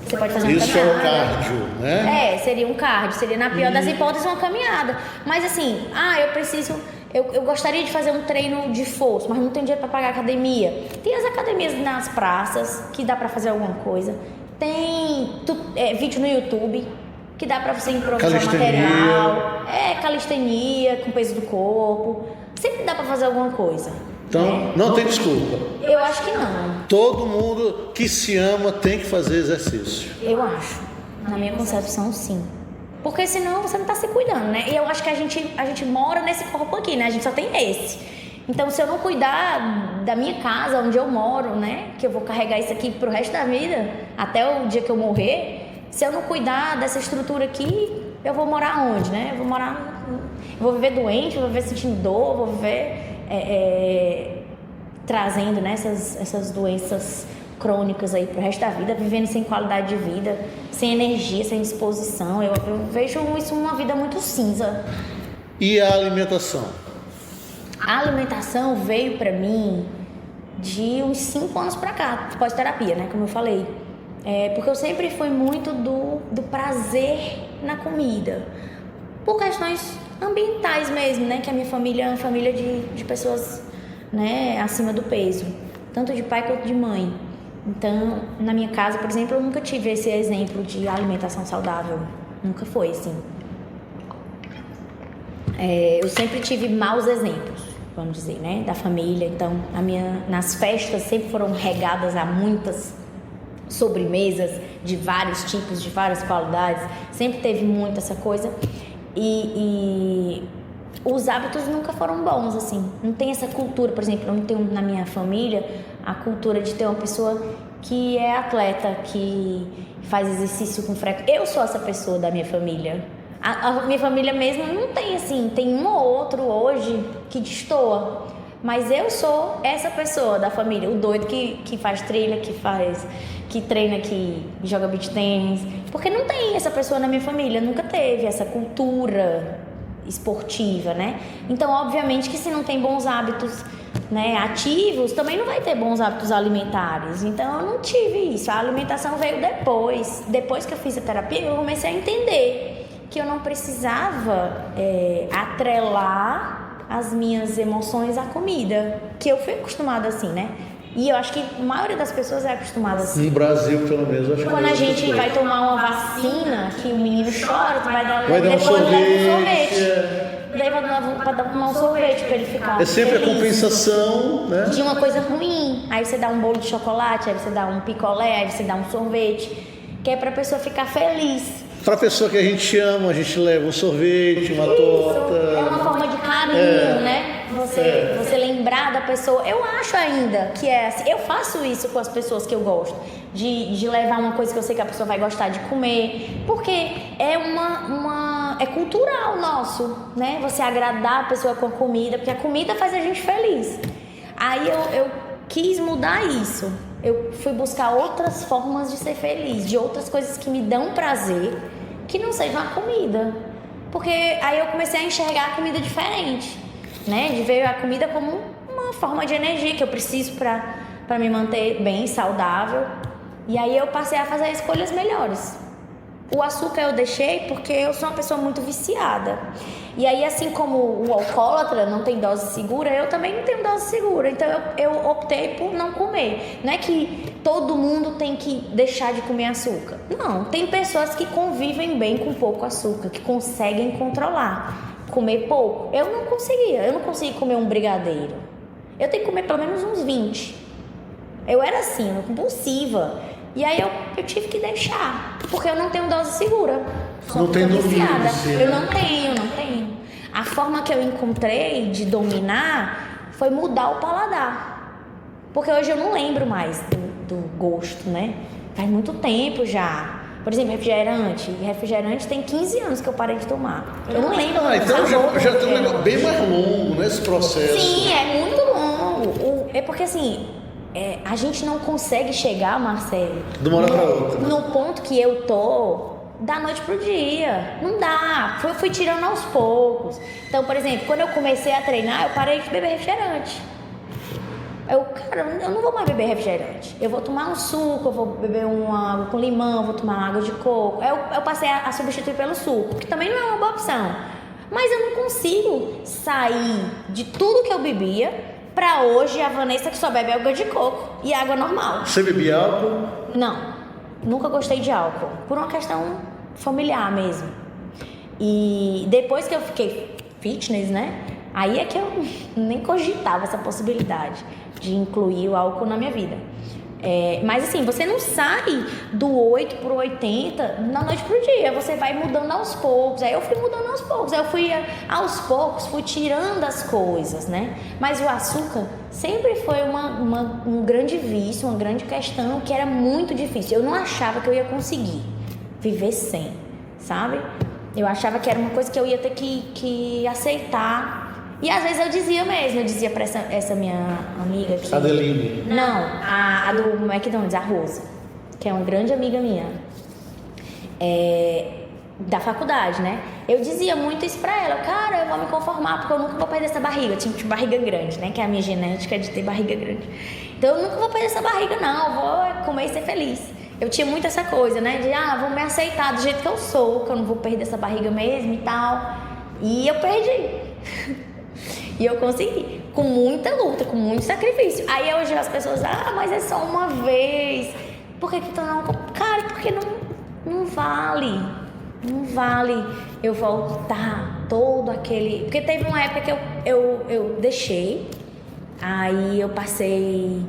Você pode fazer uma Isso caminhada. é o cardio, né? Seria um cardio, seria na pior das hipóteses uma caminhada. Mas assim, eu gostaria de fazer um treino de força, mas não tenho dinheiro para pagar academia. Tem as academias nas praças, que dá para fazer alguma coisa. Tem vídeo no YouTube, que dá para você improvisar material. Calistenia, com peso do corpo. Sempre dá para fazer alguma coisa. Então, não tem desculpa. Eu acho que não. Todo mundo que se ama tem que fazer exercício. Eu acho. Na minha concepção, sim. Porque senão você não está se cuidando, né? E eu acho que a gente mora nesse corpo aqui, né? A gente só tem esse. Então, se eu não cuidar da minha casa, onde eu moro, né? Que eu vou carregar isso aqui pro resto da vida, até o dia que eu morrer. Se eu não cuidar dessa estrutura aqui, eu vou morar onde, né? Eu vou viver doente, vou viver sentindo dor, vou viver... trazendo, né, essas doenças crônicas aí pro resto da vida, vivendo sem qualidade de vida, sem energia, sem disposição. Eu vejo isso uma vida muito cinza. E a alimentação? A alimentação veio pra mim de uns 5 anos pra cá, pós-terapia, né, como eu falei. Porque eu sempre fui muito do prazer na comida, por questões ambientais mesmo, né, que a minha família é uma família de pessoas, né, acima do peso, tanto de pai quanto de mãe. Então, na minha casa, por exemplo, eu nunca tive esse exemplo de alimentação saudável, nunca foi assim. Eu sempre tive maus exemplos, vamos dizer, né, da família. Então, nas festas sempre foram regadas a muitas sobremesas de vários tipos, de várias qualidades, sempre teve muito essa coisa. E os hábitos nunca foram bons, assim. Não tem essa cultura, por exemplo, eu não tenho na minha família a cultura de ter uma pessoa que é atleta, que faz exercício com frequência. Eu sou essa pessoa da minha família. A minha família mesmo não tem, assim, tem um ou outro hoje que destoa. Mas eu sou essa pessoa da família, o doido que faz trilha, que treina, que joga beach tênis. Porque não tem essa pessoa na minha família, nunca teve essa cultura esportiva, né? Então, obviamente que se não tem bons hábitos, né, ativos, também não vai ter bons hábitos alimentares. Então, eu não tive isso. A alimentação veio depois. Depois que eu fiz a terapia, eu comecei a entender que eu não precisava atrelar as minhas emoções à comida, que eu fui acostumada assim, né? E eu acho que a maioria das pessoas é acostumada assim. No Brasil, pelo menos, acho que quando a gente vai tomar uma vacina, que o menino chora, tu vai dar um depois sorvete. Daí vai dar um sorvete pra ele ficar. É sempre feliz, a compensação, né? de uma coisa ruim. Aí você dá um bolo de chocolate, aí você dá um picolé, aí você dá um sorvete, que é pra pessoa ficar feliz. Para a pessoa que a gente ama, a gente leva um sorvete, uma torta. É uma forma de carinho, né? Você lembrar da pessoa. Eu acho ainda que é assim. Eu faço isso com as pessoas que eu gosto. De levar uma coisa que eu sei que a pessoa vai gostar de comer. Porque é é cultural nosso, né? Você agradar a pessoa com a comida. Porque a comida faz a gente feliz. Aí eu quis mudar isso. Eu fui buscar outras formas de ser feliz. De outras coisas que me dão prazer, que não sejam a comida. Porque aí eu comecei a enxergar a comida diferente, né? De ver a comida como uma forma de energia que eu preciso para me manter bem, saudável. E aí eu passei a fazer escolhas melhores. O açúcar eu deixei porque eu sou uma pessoa muito viciada. E aí, assim como o alcoólatra não tem dose segura, eu também não tenho dose segura. Então eu optei por não comer. Não é que todo mundo tem que deixar de comer açúcar. Não, tem pessoas que convivem bem com pouco açúcar, que conseguem controlar, comer pouco. Eu não conseguia, eu não consegui comer um brigadeiro. Eu tenho que comer pelo menos uns 20. Eu era assim, compulsiva. E aí eu tive que deixar, porque eu não tenho dose segura. Não tem viciada. domínio. Eu não tenho. A forma que eu encontrei de dominar foi mudar o paladar. Porque hoje eu não lembro mais do gosto, né? Faz muito tempo já. Por exemplo, refrigerante. Refrigerante tem 15 anos que eu parei de tomar. Eu não lembro. Então já tem um negócio bem mais longo nesse processo. Sim, é muito longo. É porque assim... a gente não consegue chegar, Marcelo, de uma hora para outra. No ponto que eu tô, da noite pro dia. Não dá. Eu fui tirando aos poucos. Então, por exemplo, quando eu comecei a treinar, eu parei de beber refrigerante. Eu não vou mais beber refrigerante. Eu vou tomar um suco, eu vou beber uma água com limão, vou tomar uma água de coco. Eu passei a substituir pelo suco, que também não é uma boa opção. Mas eu não consigo sair de tudo que eu bebia pra hoje a Vanessa que só bebe água de coco e água normal. Você bebia álcool? Não, nunca gostei de álcool, por uma questão familiar mesmo. E depois que eu fiquei fitness, né? Aí é que eu nem cogitava essa possibilidade de incluir o álcool na minha vida. Mas assim, você não sai do 8 pro 80 na noite pro dia, você vai mudando aos poucos. Aí eu fui mudando aos poucos, aí eu fui aos poucos, fui tirando as coisas, né? Mas o açúcar sempre foi um grande vício, uma grande questão que era muito difícil. Eu não achava que eu ia conseguir viver sem, sabe? Eu achava que era uma coisa que eu ia ter que aceitar. E às vezes eu dizia pra essa minha amiga que... Adeline. Não, a do McDonald's, a Rosa, que é uma grande amiga minha, da faculdade, né? Eu dizia muito isso pra ela, cara, eu vou me conformar porque eu nunca vou perder essa barriga. Eu tinha barriga grande, né? Que é a minha genética de ter barriga grande. Então eu nunca vou perder essa barriga, não, eu vou comer e ser feliz. Eu tinha muito essa coisa, né? De, vou me aceitar do jeito que eu sou, que eu não vou perder essa barriga mesmo e tal. E eu perdi. E eu consegui, com muita luta, com muito sacrifício. Aí hoje as pessoas, mas é só uma vez. Por que tu não... Cara, porque não vale. Não vale eu voltar todo aquele... Porque teve uma época que eu deixei. Aí eu passei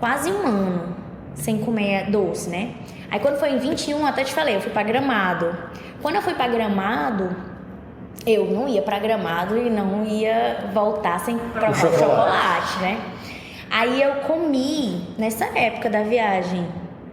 quase um ano sem comer doce, né? Aí quando foi em 21, até te falei, eu fui pra Gramado. Quando eu fui pra Gramado... Eu não ia pra Gramado e não ia voltar sem provar chocolate, né? Aí eu comi, nessa época da viagem,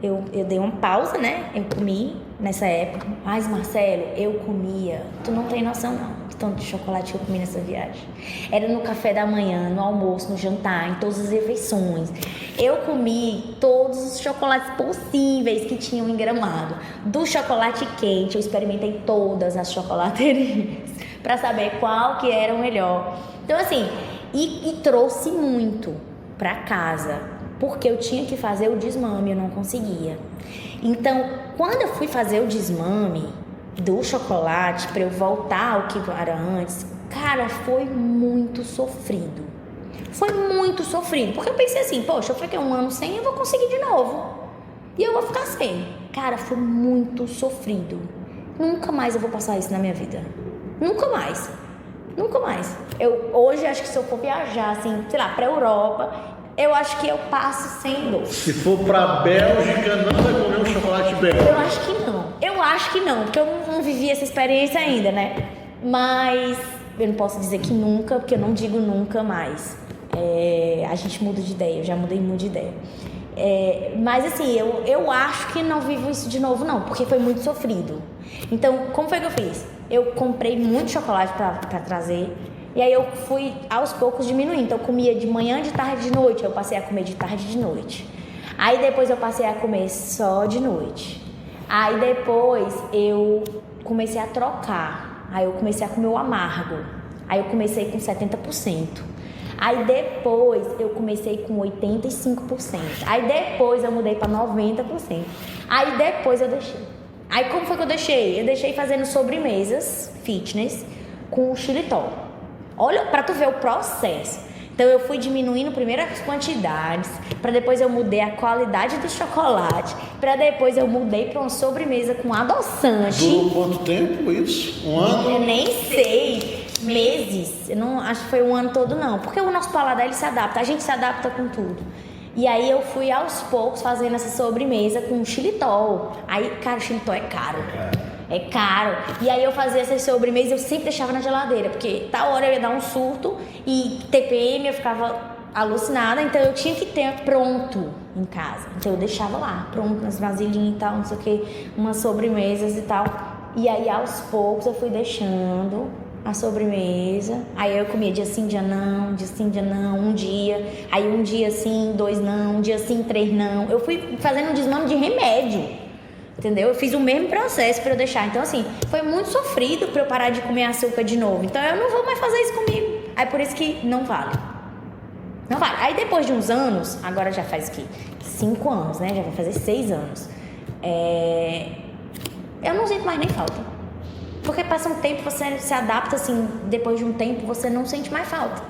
eu dei uma pausa, né? Eu comi nessa época. Mas, Marcelo, eu comia, tu não tem noção não, do tanto de chocolate que eu comi nessa viagem. Era no café da manhã, no almoço, no jantar, em todas as refeições. Eu comi todos os chocolates possíveis que tinham em Gramado. Do chocolate quente, eu experimentei todas as chocolaterias para saber qual que era o melhor. Então assim, e trouxe muito para casa, porque eu tinha que fazer o desmame, eu não conseguia. Então, quando eu fui fazer o desmame do chocolate para eu voltar ao que era antes, cara, foi muito sofrido. Foi muito sofrido, porque eu pensei assim, poxa, eu fiquei um ano sem, eu vou conseguir de novo. E eu vou ficar sem. Cara, foi muito sofrido. Nunca mais eu vou passar isso na minha vida. Nunca mais. Nunca mais. Hoje, acho que se eu for viajar, assim, sei lá, pra Europa, eu acho que eu passo sem dor. Se for pra Bélgica, não vai comer um chocolate belga. Eu acho que não. Eu acho que não, porque eu não vivi essa experiência ainda, né? Mas eu não posso dizer que nunca, porque eu não digo nunca mais. A gente muda de ideia, eu já mudei muito de ideia. Mas assim, eu acho que não vivo isso de novo não, porque foi muito sofrido. Então, como foi que eu fiz? Eu comprei muito chocolate pra trazer, e aí eu fui aos poucos diminuindo. Então eu comia de manhã, de tarde, de noite. Eu passei a comer de tarde e de noite. Aí depois eu passei a comer só de noite. Aí depois eu comecei a trocar. Aí eu comecei a comer o amargo. Aí eu comecei com 70%. Aí depois eu comecei com 85%. Aí depois eu mudei para 90%. Aí depois eu deixei. Aí como foi que eu deixei? Eu deixei fazendo sobremesas fitness com xilitol. Olha, para tu ver o processo. Então eu fui diminuindo primeiro as quantidades, para depois eu mudei a qualidade do chocolate, para depois eu mudei para uma sobremesa com adoçante. Durou quanto tempo isso? Um ano? Eu nem sei. Meses. Eu não acho que foi um ano todo não, porque o nosso paladar ele se adapta, a gente se adapta com tudo. E aí eu fui aos poucos fazendo essa sobremesa com xilitol. Aí, cara, o xilitol é caro. É caro. E aí eu fazia essas sobremesas, eu sempre deixava na geladeira, porque tal hora eu ia dar um surto e TPM eu ficava alucinada, então eu tinha que ter pronto em casa. Então eu deixava lá, pronto, nas vasilhinhas e tal, não sei o que, umas sobremesas e tal. E aí aos poucos eu fui deixando a sobremesa, aí eu comia dia sim, dia não, um dia, aí um dia sim, 2 não, um dia sim, 3 não. Eu fui fazendo um desmame de remédio, entendeu? Eu fiz o mesmo processo para eu deixar. Então assim, foi muito sofrido para eu parar de comer açúcar de novo. Então eu não vou mais fazer isso comigo. Aí por isso que não vale. Não vale. Aí depois de uns anos, agora já faz o quê? 5 anos, né? Já vai fazer 6 anos. Eu não sinto mais nem falta. Porque passa um tempo, você se adapta assim, depois de um tempo você não sente mais falta.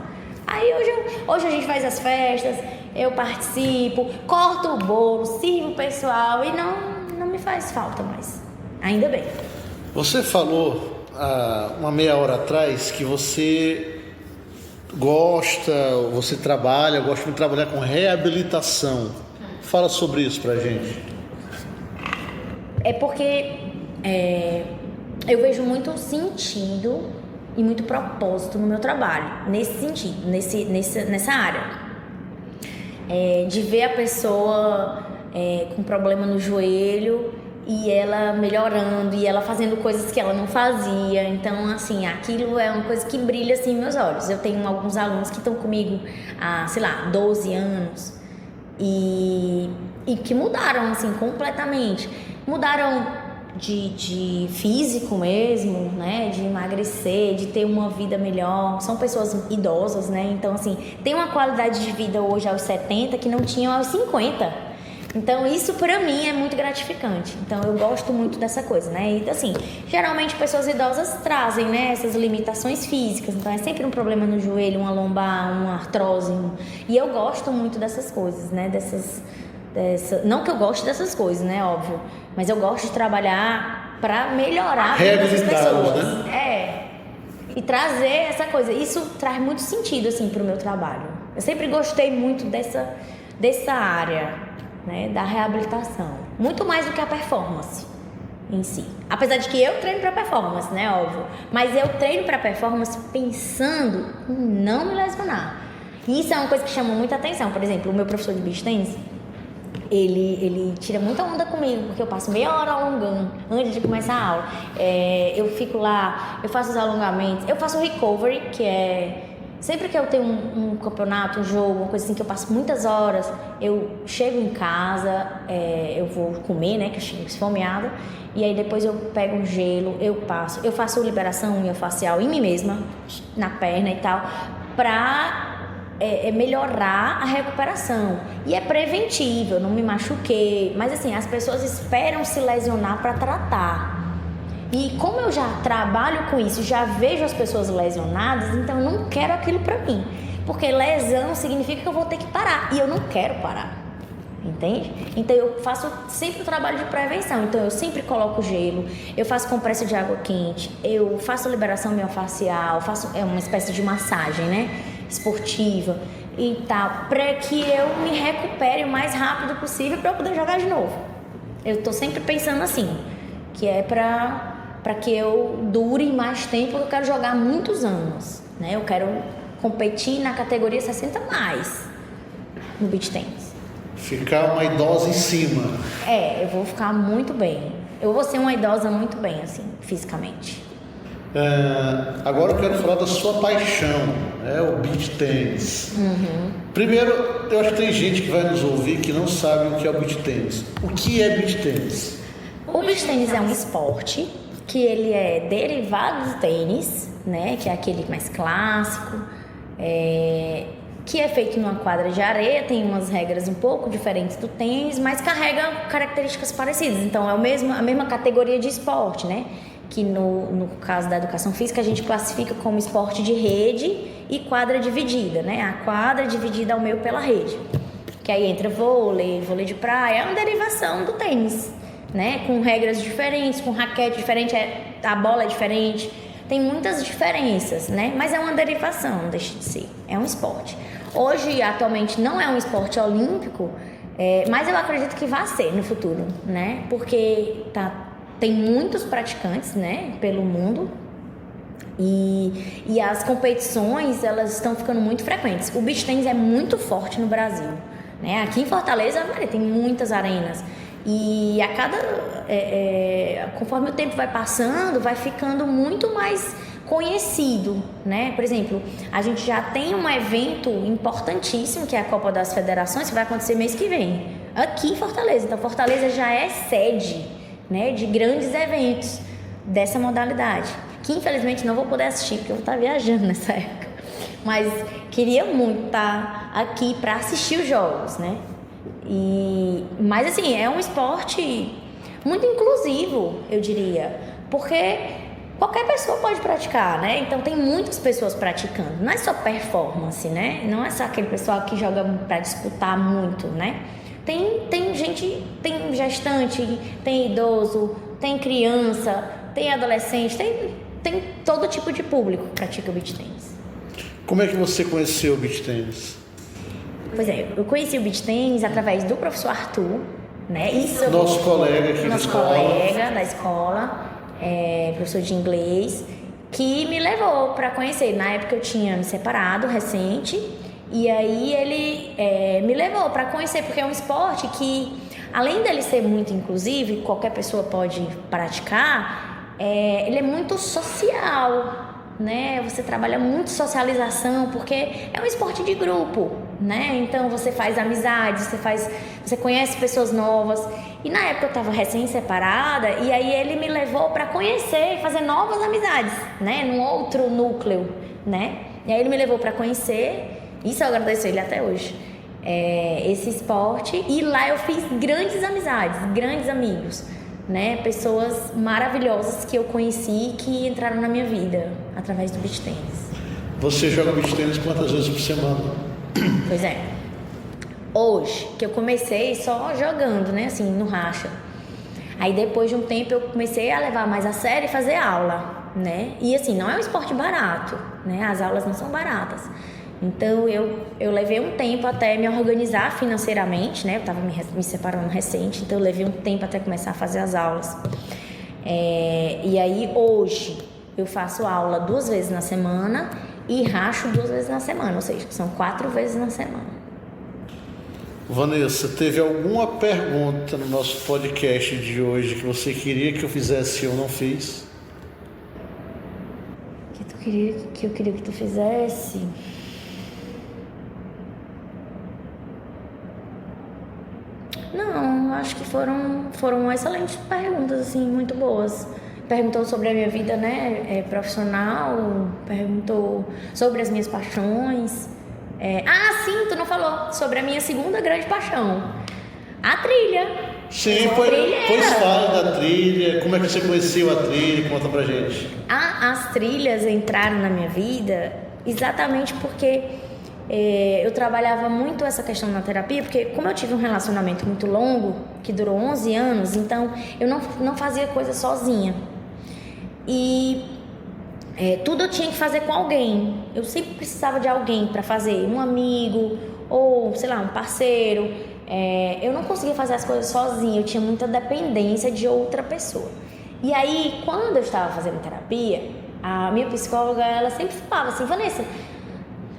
Aí hoje a gente faz as festas, eu participo, corto o bolo, sirvo o pessoal e não me faz falta mais. Ainda bem. Você falou há uma meia hora atrás que você gosta muito de trabalhar com reabilitação. Fala sobre isso pra gente. É porque eu vejo muito sentido e muito propósito no meu trabalho, nesse sentido, nessa área. De ver a pessoa com problema no joelho e ela melhorando e ela fazendo coisas que ela não fazia. Então, assim, aquilo é uma coisa que brilha assim em meus olhos. Eu tenho alguns alunos que estão comigo há, 12 anos e que mudaram, assim, completamente. Mudaram de físico mesmo, né, de emagrecer, de ter uma vida melhor. São pessoas idosas, né, então assim, tem uma qualidade de vida hoje aos 70 que não tinham aos 50. Então isso pra mim é muito gratificante. Então eu gosto muito dessa coisa, né, e assim, geralmente pessoas idosas trazem, né, essas limitações físicas. Então é sempre um problema no joelho, uma lombar, uma artrose, e eu gosto muito dessas coisas, né, não que eu goste dessas coisas, né, óbvio, mas eu gosto de trabalhar para melhorar a vida dessas pessoas, né? E trazer essa coisa. Isso traz muito sentido assim pro meu trabalho. Eu sempre gostei muito dessa área, né, da reabilitação, muito mais do que a performance em si. Apesar de que eu treino para performance, né, óbvio, mas eu treino para performance pensando em não me lesionar. E isso é uma coisa que chama muita atenção. Por exemplo, o meu professor de beach tennis, ele tira muita onda comigo, porque eu passo meia hora alongando antes de começar a aula. Eu fico lá, eu faço os alongamentos, eu faço o recovery, que é sempre que eu tenho um campeonato, um jogo, uma coisa assim que eu passo muitas horas, eu chego em casa, eu vou comer, né, que eu chego esfomeada, e aí depois eu pego um gelo, eu faço liberação unha facial em mim mesma, na perna e tal, pra melhorar a recuperação. E é preventivo, eu não me machuquei. Mas assim, as pessoas esperam se lesionar para tratar. E como eu já trabalho com isso, já vejo as pessoas lesionadas, então eu não quero aquilo para mim. Porque lesão significa que eu vou ter que parar, e eu não quero parar. Entende? Então eu faço sempre o trabalho de prevenção. Então eu sempre coloco gelo, eu faço compressa de água quente, eu faço liberação miofascial, faço uma espécie de massagem, né? Esportiva e tal, para que eu me recupere o mais rápido possível para eu poder jogar de novo. Eu tô sempre pensando assim, que é para que eu dure mais tempo, porque eu quero jogar muitos anos, né? Eu quero competir na categoria 60 mais no beach tennis. Ficar uma idosa em cima. Eu vou ficar muito bem. Eu vou ser uma idosa muito bem, assim, fisicamente. Agora eu quero falar da sua paixão, o beach tennis. Primeiro, eu acho que tem gente que vai nos ouvir que não sabe o que é o beach tennis. O que é beach tennis? O beach tennis é um esporte que ele é derivado do tênis, né? Que é aquele mais clássico, que é feito numa quadra de areia, tem umas regras um pouco diferentes do tênis, mas carrega características parecidas. Então é a mesma categoria de esporte, né? Que no caso da educação física a gente classifica como esporte de rede e quadra dividida, né? A quadra dividida ao meio pela rede. Que aí entra vôlei de praia, é uma derivação do tênis, né? Com regras diferentes, com raquete diferente, a bola é diferente. Tem muitas diferenças, né? Mas é uma derivação, não deixa de ser. É um esporte. Hoje, atualmente, não é um esporte olímpico, mas eu acredito que vai ser no futuro, né? Porque tem muitos praticantes, né? Pelo mundo. E as competições, elas estão ficando muito frequentes. O beach tennis é muito forte no Brasil, né? Aqui em Fortaleza, tem muitas arenas. E a conforme o tempo vai passando, vai ficando muito mais conhecido, né? Por exemplo, a gente já tem um evento importantíssimo, que é a Copa das Federações, que vai acontecer mês que vem, aqui em Fortaleza. Então, Fortaleza já é sede, né, de grandes eventos dessa modalidade, que infelizmente não vou poder assistir, porque eu vou estar viajando nessa época. Mas queria muito estar aqui para assistir os jogos, né? Mas assim, é um esporte muito inclusivo, eu diria, porque qualquer pessoa pode praticar, né? Então tem muitas pessoas praticando, não é só performance, né? Não é só aquele pessoal que joga para disputar muito, né? Tem gente, tem gestante, tem idoso, tem criança, tem adolescente, tem todo tipo de público que pratica o beach tennis. Como é que você conheceu o beach tennis? Pois é, eu conheci o beach tennis através do professor Arthur, né? Nosso colega aqui da escola. Nosso colega da escola, professor de inglês, que me levou para conhecer. Na época eu tinha me separado recente, e aí ele me levou para conhecer, porque é um esporte que, além dele ser muito inclusivo e qualquer pessoa pode praticar, ele é muito social, né? Você trabalha muito socialização, porque é um esporte de grupo, né? Então você faz amizades, você conhece pessoas novas. E na época eu estava recém-separada, e aí ele me levou para conhecer e fazer novas amizades, né? Num outro núcleo, né? E aí ele me levou para conhecer, isso eu agradeço ele até hoje, esse esporte. E lá eu fiz grandes amizades, grandes amigos, né? Pessoas maravilhosas que eu conheci, que entraram na minha vida através do beach tennis. Você joga beach tennis quantas vezes por semana? Pois é. Hoje, que eu comecei só jogando, né? Assim, no racha. Aí depois de um tempo eu comecei a levar mais a sério e fazer aula, né? E assim, não é um esporte barato, né? As aulas não são baratas. Então eu levei um tempo até me organizar financeiramente, né? Eu estava me separando recente, então eu levei um tempo até começar a fazer as aulas. E aí hoje eu faço aula 2 vezes na semana e racho 2 vezes na semana, ou seja, são 4 vezes na semana. Vanessa, teve alguma pergunta no nosso podcast de hoje que você queria que eu fizesse e eu não fiz? Que eu queria que tu fizesse? Não, acho que foram excelentes perguntas, assim, muito boas. Perguntou sobre a minha vida, né, profissional, perguntou sobre as minhas paixões. Sim, tu não falou sobre a minha segunda grande paixão, a trilha. Sim, pois fala da trilha, como é que você conheceu a trilha, conta pra gente. As trilhas entraram na minha vida exatamente porque eu trabalhava muito essa questão na terapia, porque como eu tive um relacionamento muito longo, que durou 11 anos, então eu não fazia coisa sozinha. E tudo eu tinha que fazer com alguém. Eu sempre precisava de alguém para fazer, um amigo ou, sei lá, um parceiro. Eu não conseguia fazer as coisas sozinha, eu tinha muita dependência de outra pessoa. E aí, quando eu estava fazendo terapia, a minha psicóloga, ela sempre falava assim: Vanessa,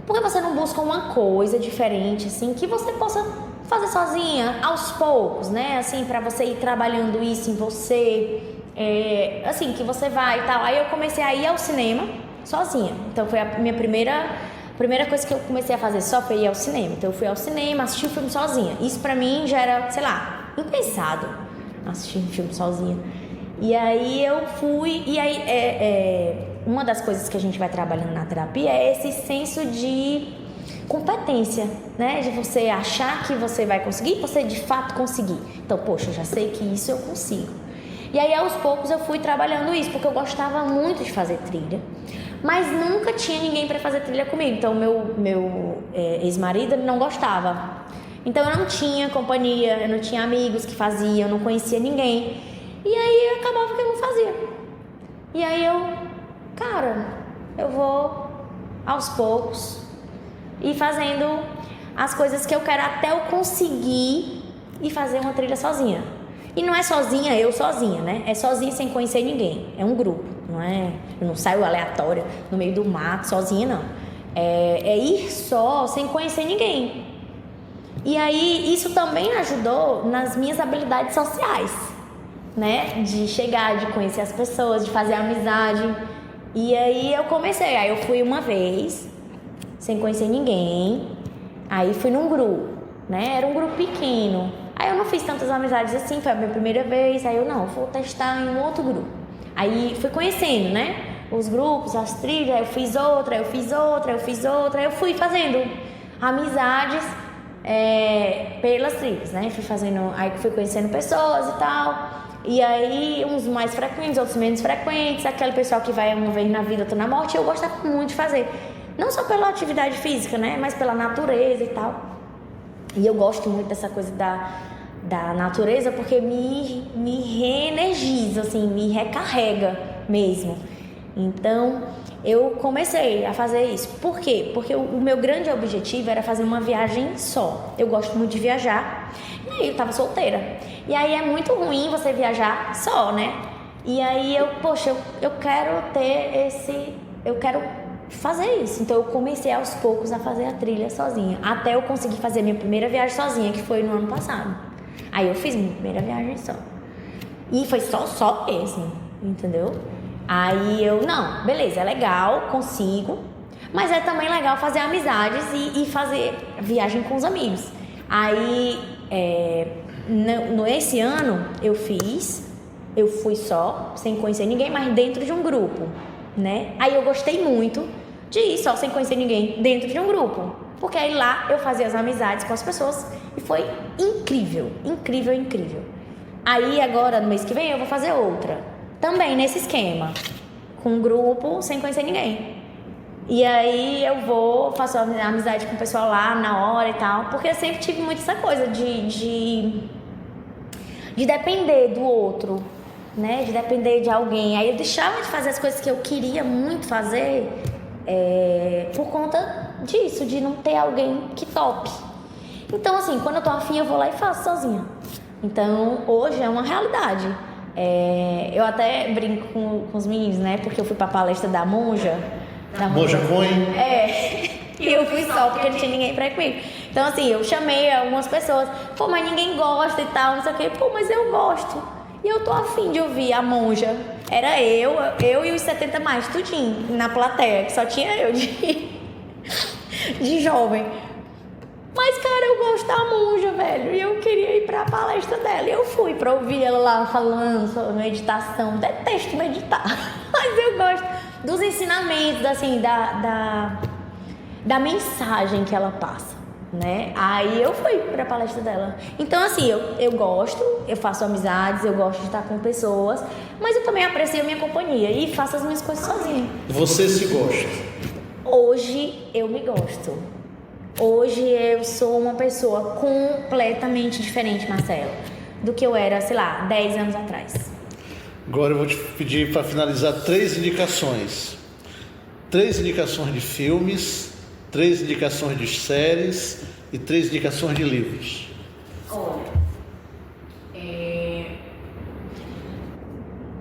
por que você não busca uma coisa diferente, assim, que você possa fazer sozinha, aos poucos, né? Assim, pra você ir trabalhando isso em você, assim, que você vai e tal. Aí eu comecei a ir ao cinema sozinha. Então foi a minha primeira coisa que eu comecei a fazer só foi ir ao cinema. Então eu fui ao cinema, assisti o filme sozinha. Isso pra mim já era, sei lá, impensado, assistir um filme sozinha. E aí eu fui, e aí uma das coisas que a gente vai trabalhando na terapia é esse senso de competência, né? De você achar que você vai conseguir, você de fato conseguir. Então, poxa, eu já sei que isso eu consigo. E aí aos poucos eu fui trabalhando isso, porque eu gostava muito de fazer trilha, mas nunca tinha ninguém para fazer trilha comigo. Então meu ex-marido, ele não gostava. Então eu não tinha companhia, eu não tinha amigos que faziam, eu não conhecia ninguém. E aí acabava que eu não fazia. E aí eu vou aos poucos ir fazendo as coisas que eu quero até eu conseguir e fazer uma trilha sozinha. E não é sozinha, eu sozinha, né? É sozinha sem conhecer ninguém. É um grupo, não é? Eu não saio aleatória no meio do mato sozinha, não. É ir só sem conhecer ninguém. E aí isso também ajudou nas minhas habilidades sociais, né? De chegar, de conhecer as pessoas, de fazer amizade. E aí eu comecei. Aí eu fui uma vez, sem conhecer ninguém. Aí fui num grupo, né? Era um grupo pequeno. Aí eu não fiz tantas amizades assim, foi a minha primeira vez. Aí eu vou testar em um outro grupo. Aí fui conhecendo, né? Os grupos, as trilhas. Aí eu fiz outra, Aí eu fui fazendo amizades pelas trilhas, né? Aí fui conhecendo pessoas e tal. E aí uns mais frequentes, outros menos frequentes. Aquele pessoal que vai uma vez na vida, outra na morte. Eu gostava muito de fazer. Não só pela atividade física, né? Mas pela natureza e tal. E eu gosto muito dessa coisa da natureza, porque me reenergiza, assim, me recarrega mesmo. Então, eu comecei a fazer isso. Por quê? Porque o meu grande objetivo era fazer uma viagem só. Eu gosto muito de viajar. E aí eu tava solteira. E aí é muito ruim você viajar só, né? E aí eu quero eu quero fazer isso. Então eu comecei aos poucos a fazer a trilha sozinha, até eu conseguir fazer minha primeira viagem sozinha, que foi no ano passado. Aí eu fiz minha primeira viagem só. E foi só mesmo, entendeu? Aí não, beleza, é legal, consigo, mas é também legal fazer amizades e fazer viagem com os amigos. Aí, esse ano eu fui só, sem conhecer ninguém, mas dentro de um grupo, né? Aí eu gostei muito de ir só sem conhecer ninguém dentro de um grupo, porque aí lá eu fazia as amizades com as pessoas e foi incrível. Aí agora, no mês que vem, eu vou fazer outra, também nesse esquema, com um grupo sem conhecer ninguém. E aí faço amizade com o pessoal lá na hora e tal, porque eu sempre tive muito essa coisa de depender do outro, né? De depender de alguém. Aí eu deixava de fazer as coisas que eu queria muito fazer por conta disso, de não ter alguém que tope. Então, assim, quando eu tô afim, eu vou lá e faço sozinha. Então, hoje é uma realidade. Eu até brinco com os meninos, né? Porque eu fui pra palestra da Monja. Monja Coen? E eu fui só porque não tinha ninguém pra ir comigo. Então, assim, eu chamei algumas pessoas. Pô, mas ninguém gosta e tal, não sei o quê. Pô, mas eu gosto. E eu tô afim de ouvir a Monja. Era eu e os 70 mais, tudinho, na plateia, que só tinha eu de jovem. Mas, cara, eu gosto da Monja, velho. E eu queria ir pra palestra dela. E eu fui pra ouvir ela lá falando sobre meditação. Detesto meditar. Mas eu gosto dos ensinamentos, assim, da mensagem que ela passa, né? Aí eu fui pra palestra dela. Então, assim, eu gosto, eu faço amizades, eu gosto de estar com pessoas, mas eu também aprecio a minha companhia e faço as minhas coisas sozinha. Você se gosta? Hoje eu me gosto. Hoje eu sou uma pessoa completamente diferente, Marcelo, do que eu era, sei lá, 10 anos atrás. Agora eu vou te pedir para finalizar 3 indicações. 3 indicações de filmes, 3 indicações de séries e 3 indicações de livros. Olha,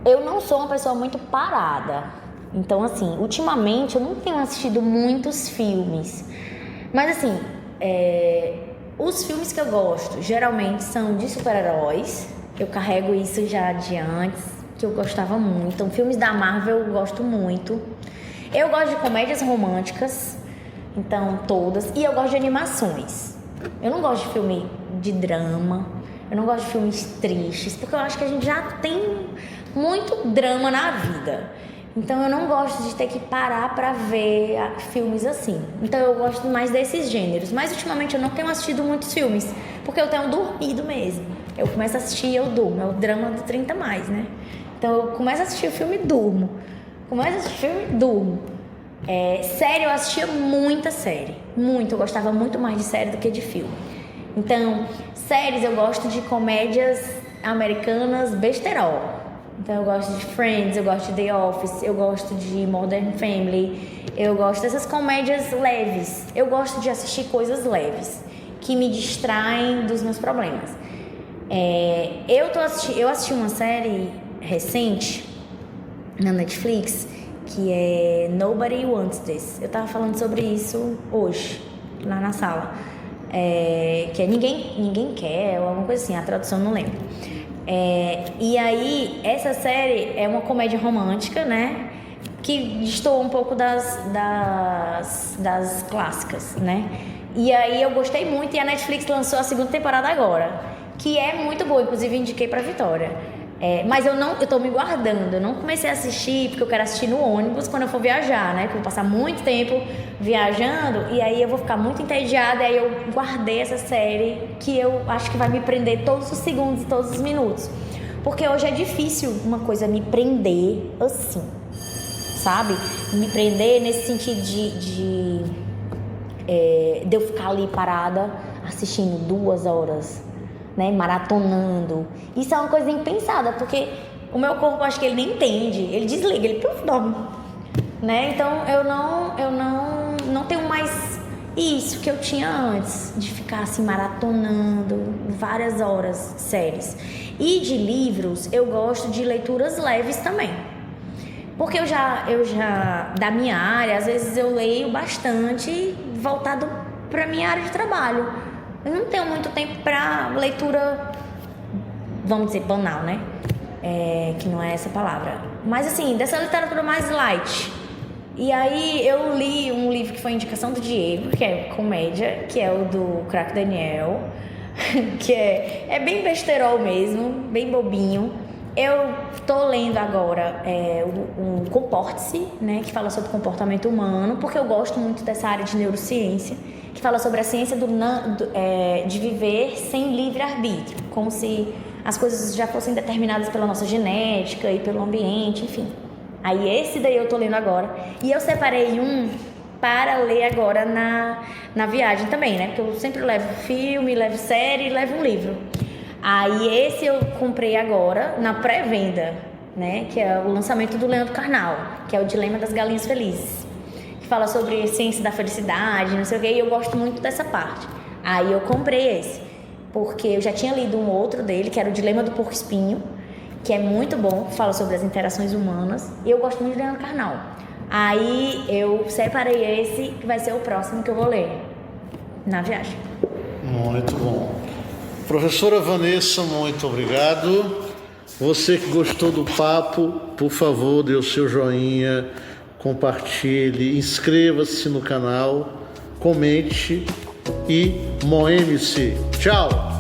eu não sou uma pessoa muito parada. Então, assim, ultimamente eu não tenho assistido muitos filmes. Mas, assim, os filmes que eu gosto geralmente são de super-heróis. Eu carrego isso já de antes, que eu gostava muito. Então, filmes da Marvel eu gosto muito. Eu gosto de comédias românticas, então todas. E eu gosto de animações. Eu não gosto de filme de drama. Eu não gosto de filmes tristes, porque eu acho que a gente já tem muito drama na vida. Então eu não gosto de ter que parar pra ver filmes assim. Então eu gosto mais desses gêneros. Mas ultimamente eu não tenho assistido muitos filmes, porque eu tenho dormido mesmo. Eu começo a assistir e eu durmo. É o drama do 30 mais, né? Então eu começo a assistir o filme e durmo. Começo a assistir o filme e durmo. Série, eu assistia muita série. Muito. Eu gostava muito mais de série do que de filme. Então, séries eu gosto de comédias americanas besterol. Então eu gosto de Friends, eu gosto de The Office, eu gosto de Modern Family, eu gosto dessas comédias leves. Eu gosto de assistir coisas leves, que me distraem dos meus problemas. Eu assisti uma série recente na Netflix, que é Nobody Wants This. Eu tava falando sobre isso hoje, lá na sala. Que é Ninguém Quer, ou alguma coisa assim, a tradução não lembro. E aí, essa série é uma comédia romântica, né? Que destoa um pouco das clássicas, né? E aí eu gostei muito, e a Netflix lançou a 2ª temporada agora, que é muito boa, inclusive indiquei pra Vitória. Mas eu tô me guardando, eu não comecei a assistir, porque eu quero assistir no ônibus quando eu for viajar, né? Porque eu vou passar muito tempo viajando, e aí eu vou ficar muito entediada, e aí eu guardei essa série, que eu acho que vai me prender todos os segundos e todos os minutos. Porque hoje é difícil uma coisa me prender assim, sabe? Me prender nesse sentido de eu ficar ali parada, assistindo 2 horas, né, maratonando. Isso é uma coisa impensada, porque o meu corpo, acho que ele nem entende, ele desliga, ele dorme, né? Então eu não tenho mais isso que eu tinha antes, de ficar assim maratonando várias horas séries. E de livros, eu gosto de leituras leves também, porque eu já da minha área, às vezes eu leio bastante voltado para minha área de trabalho. Eu não tenho muito tempo para leitura, vamos dizer, banal, né? Que não é essa palavra. Mas assim, dessa literatura mais light. E aí eu li um livro que foi indicação do Diego, que é comédia, que é o do Crack Daniel, que é bem besterol mesmo, bem bobinho. Eu tô lendo agora o Comporte-se, né, que fala sobre comportamento humano, porque eu gosto muito dessa área de neurociência, que fala sobre a ciência de viver sem livre-arbítrio, como se as coisas já fossem determinadas pela nossa genética e pelo ambiente, enfim. Aí esse daí eu tô lendo agora. E eu separei um para ler agora na viagem também, né? Porque eu sempre levo filme, levo série, levo um livro. Aí esse eu comprei agora na pré-venda, né? Que é o lançamento do Leandro Carnal, que é o Dilema das Galinhas Felizes, que fala sobre ciência da felicidade, não sei o quê, e eu gosto muito dessa parte. Aí eu comprei esse, porque eu já tinha lido um outro dele, que era o Dilema do Porco-Espinho, que é muito bom, fala sobre as interações humanas, e eu gosto muito de Leandro Carnal. Aí eu separei esse, que vai ser o próximo que eu vou ler na viagem. Muito bom. Professora Vanessa, muito obrigado. Você que gostou do papo, por favor, dê o seu joinha, compartilhe, inscreva-se no canal, comente e moeme-se. Tchau!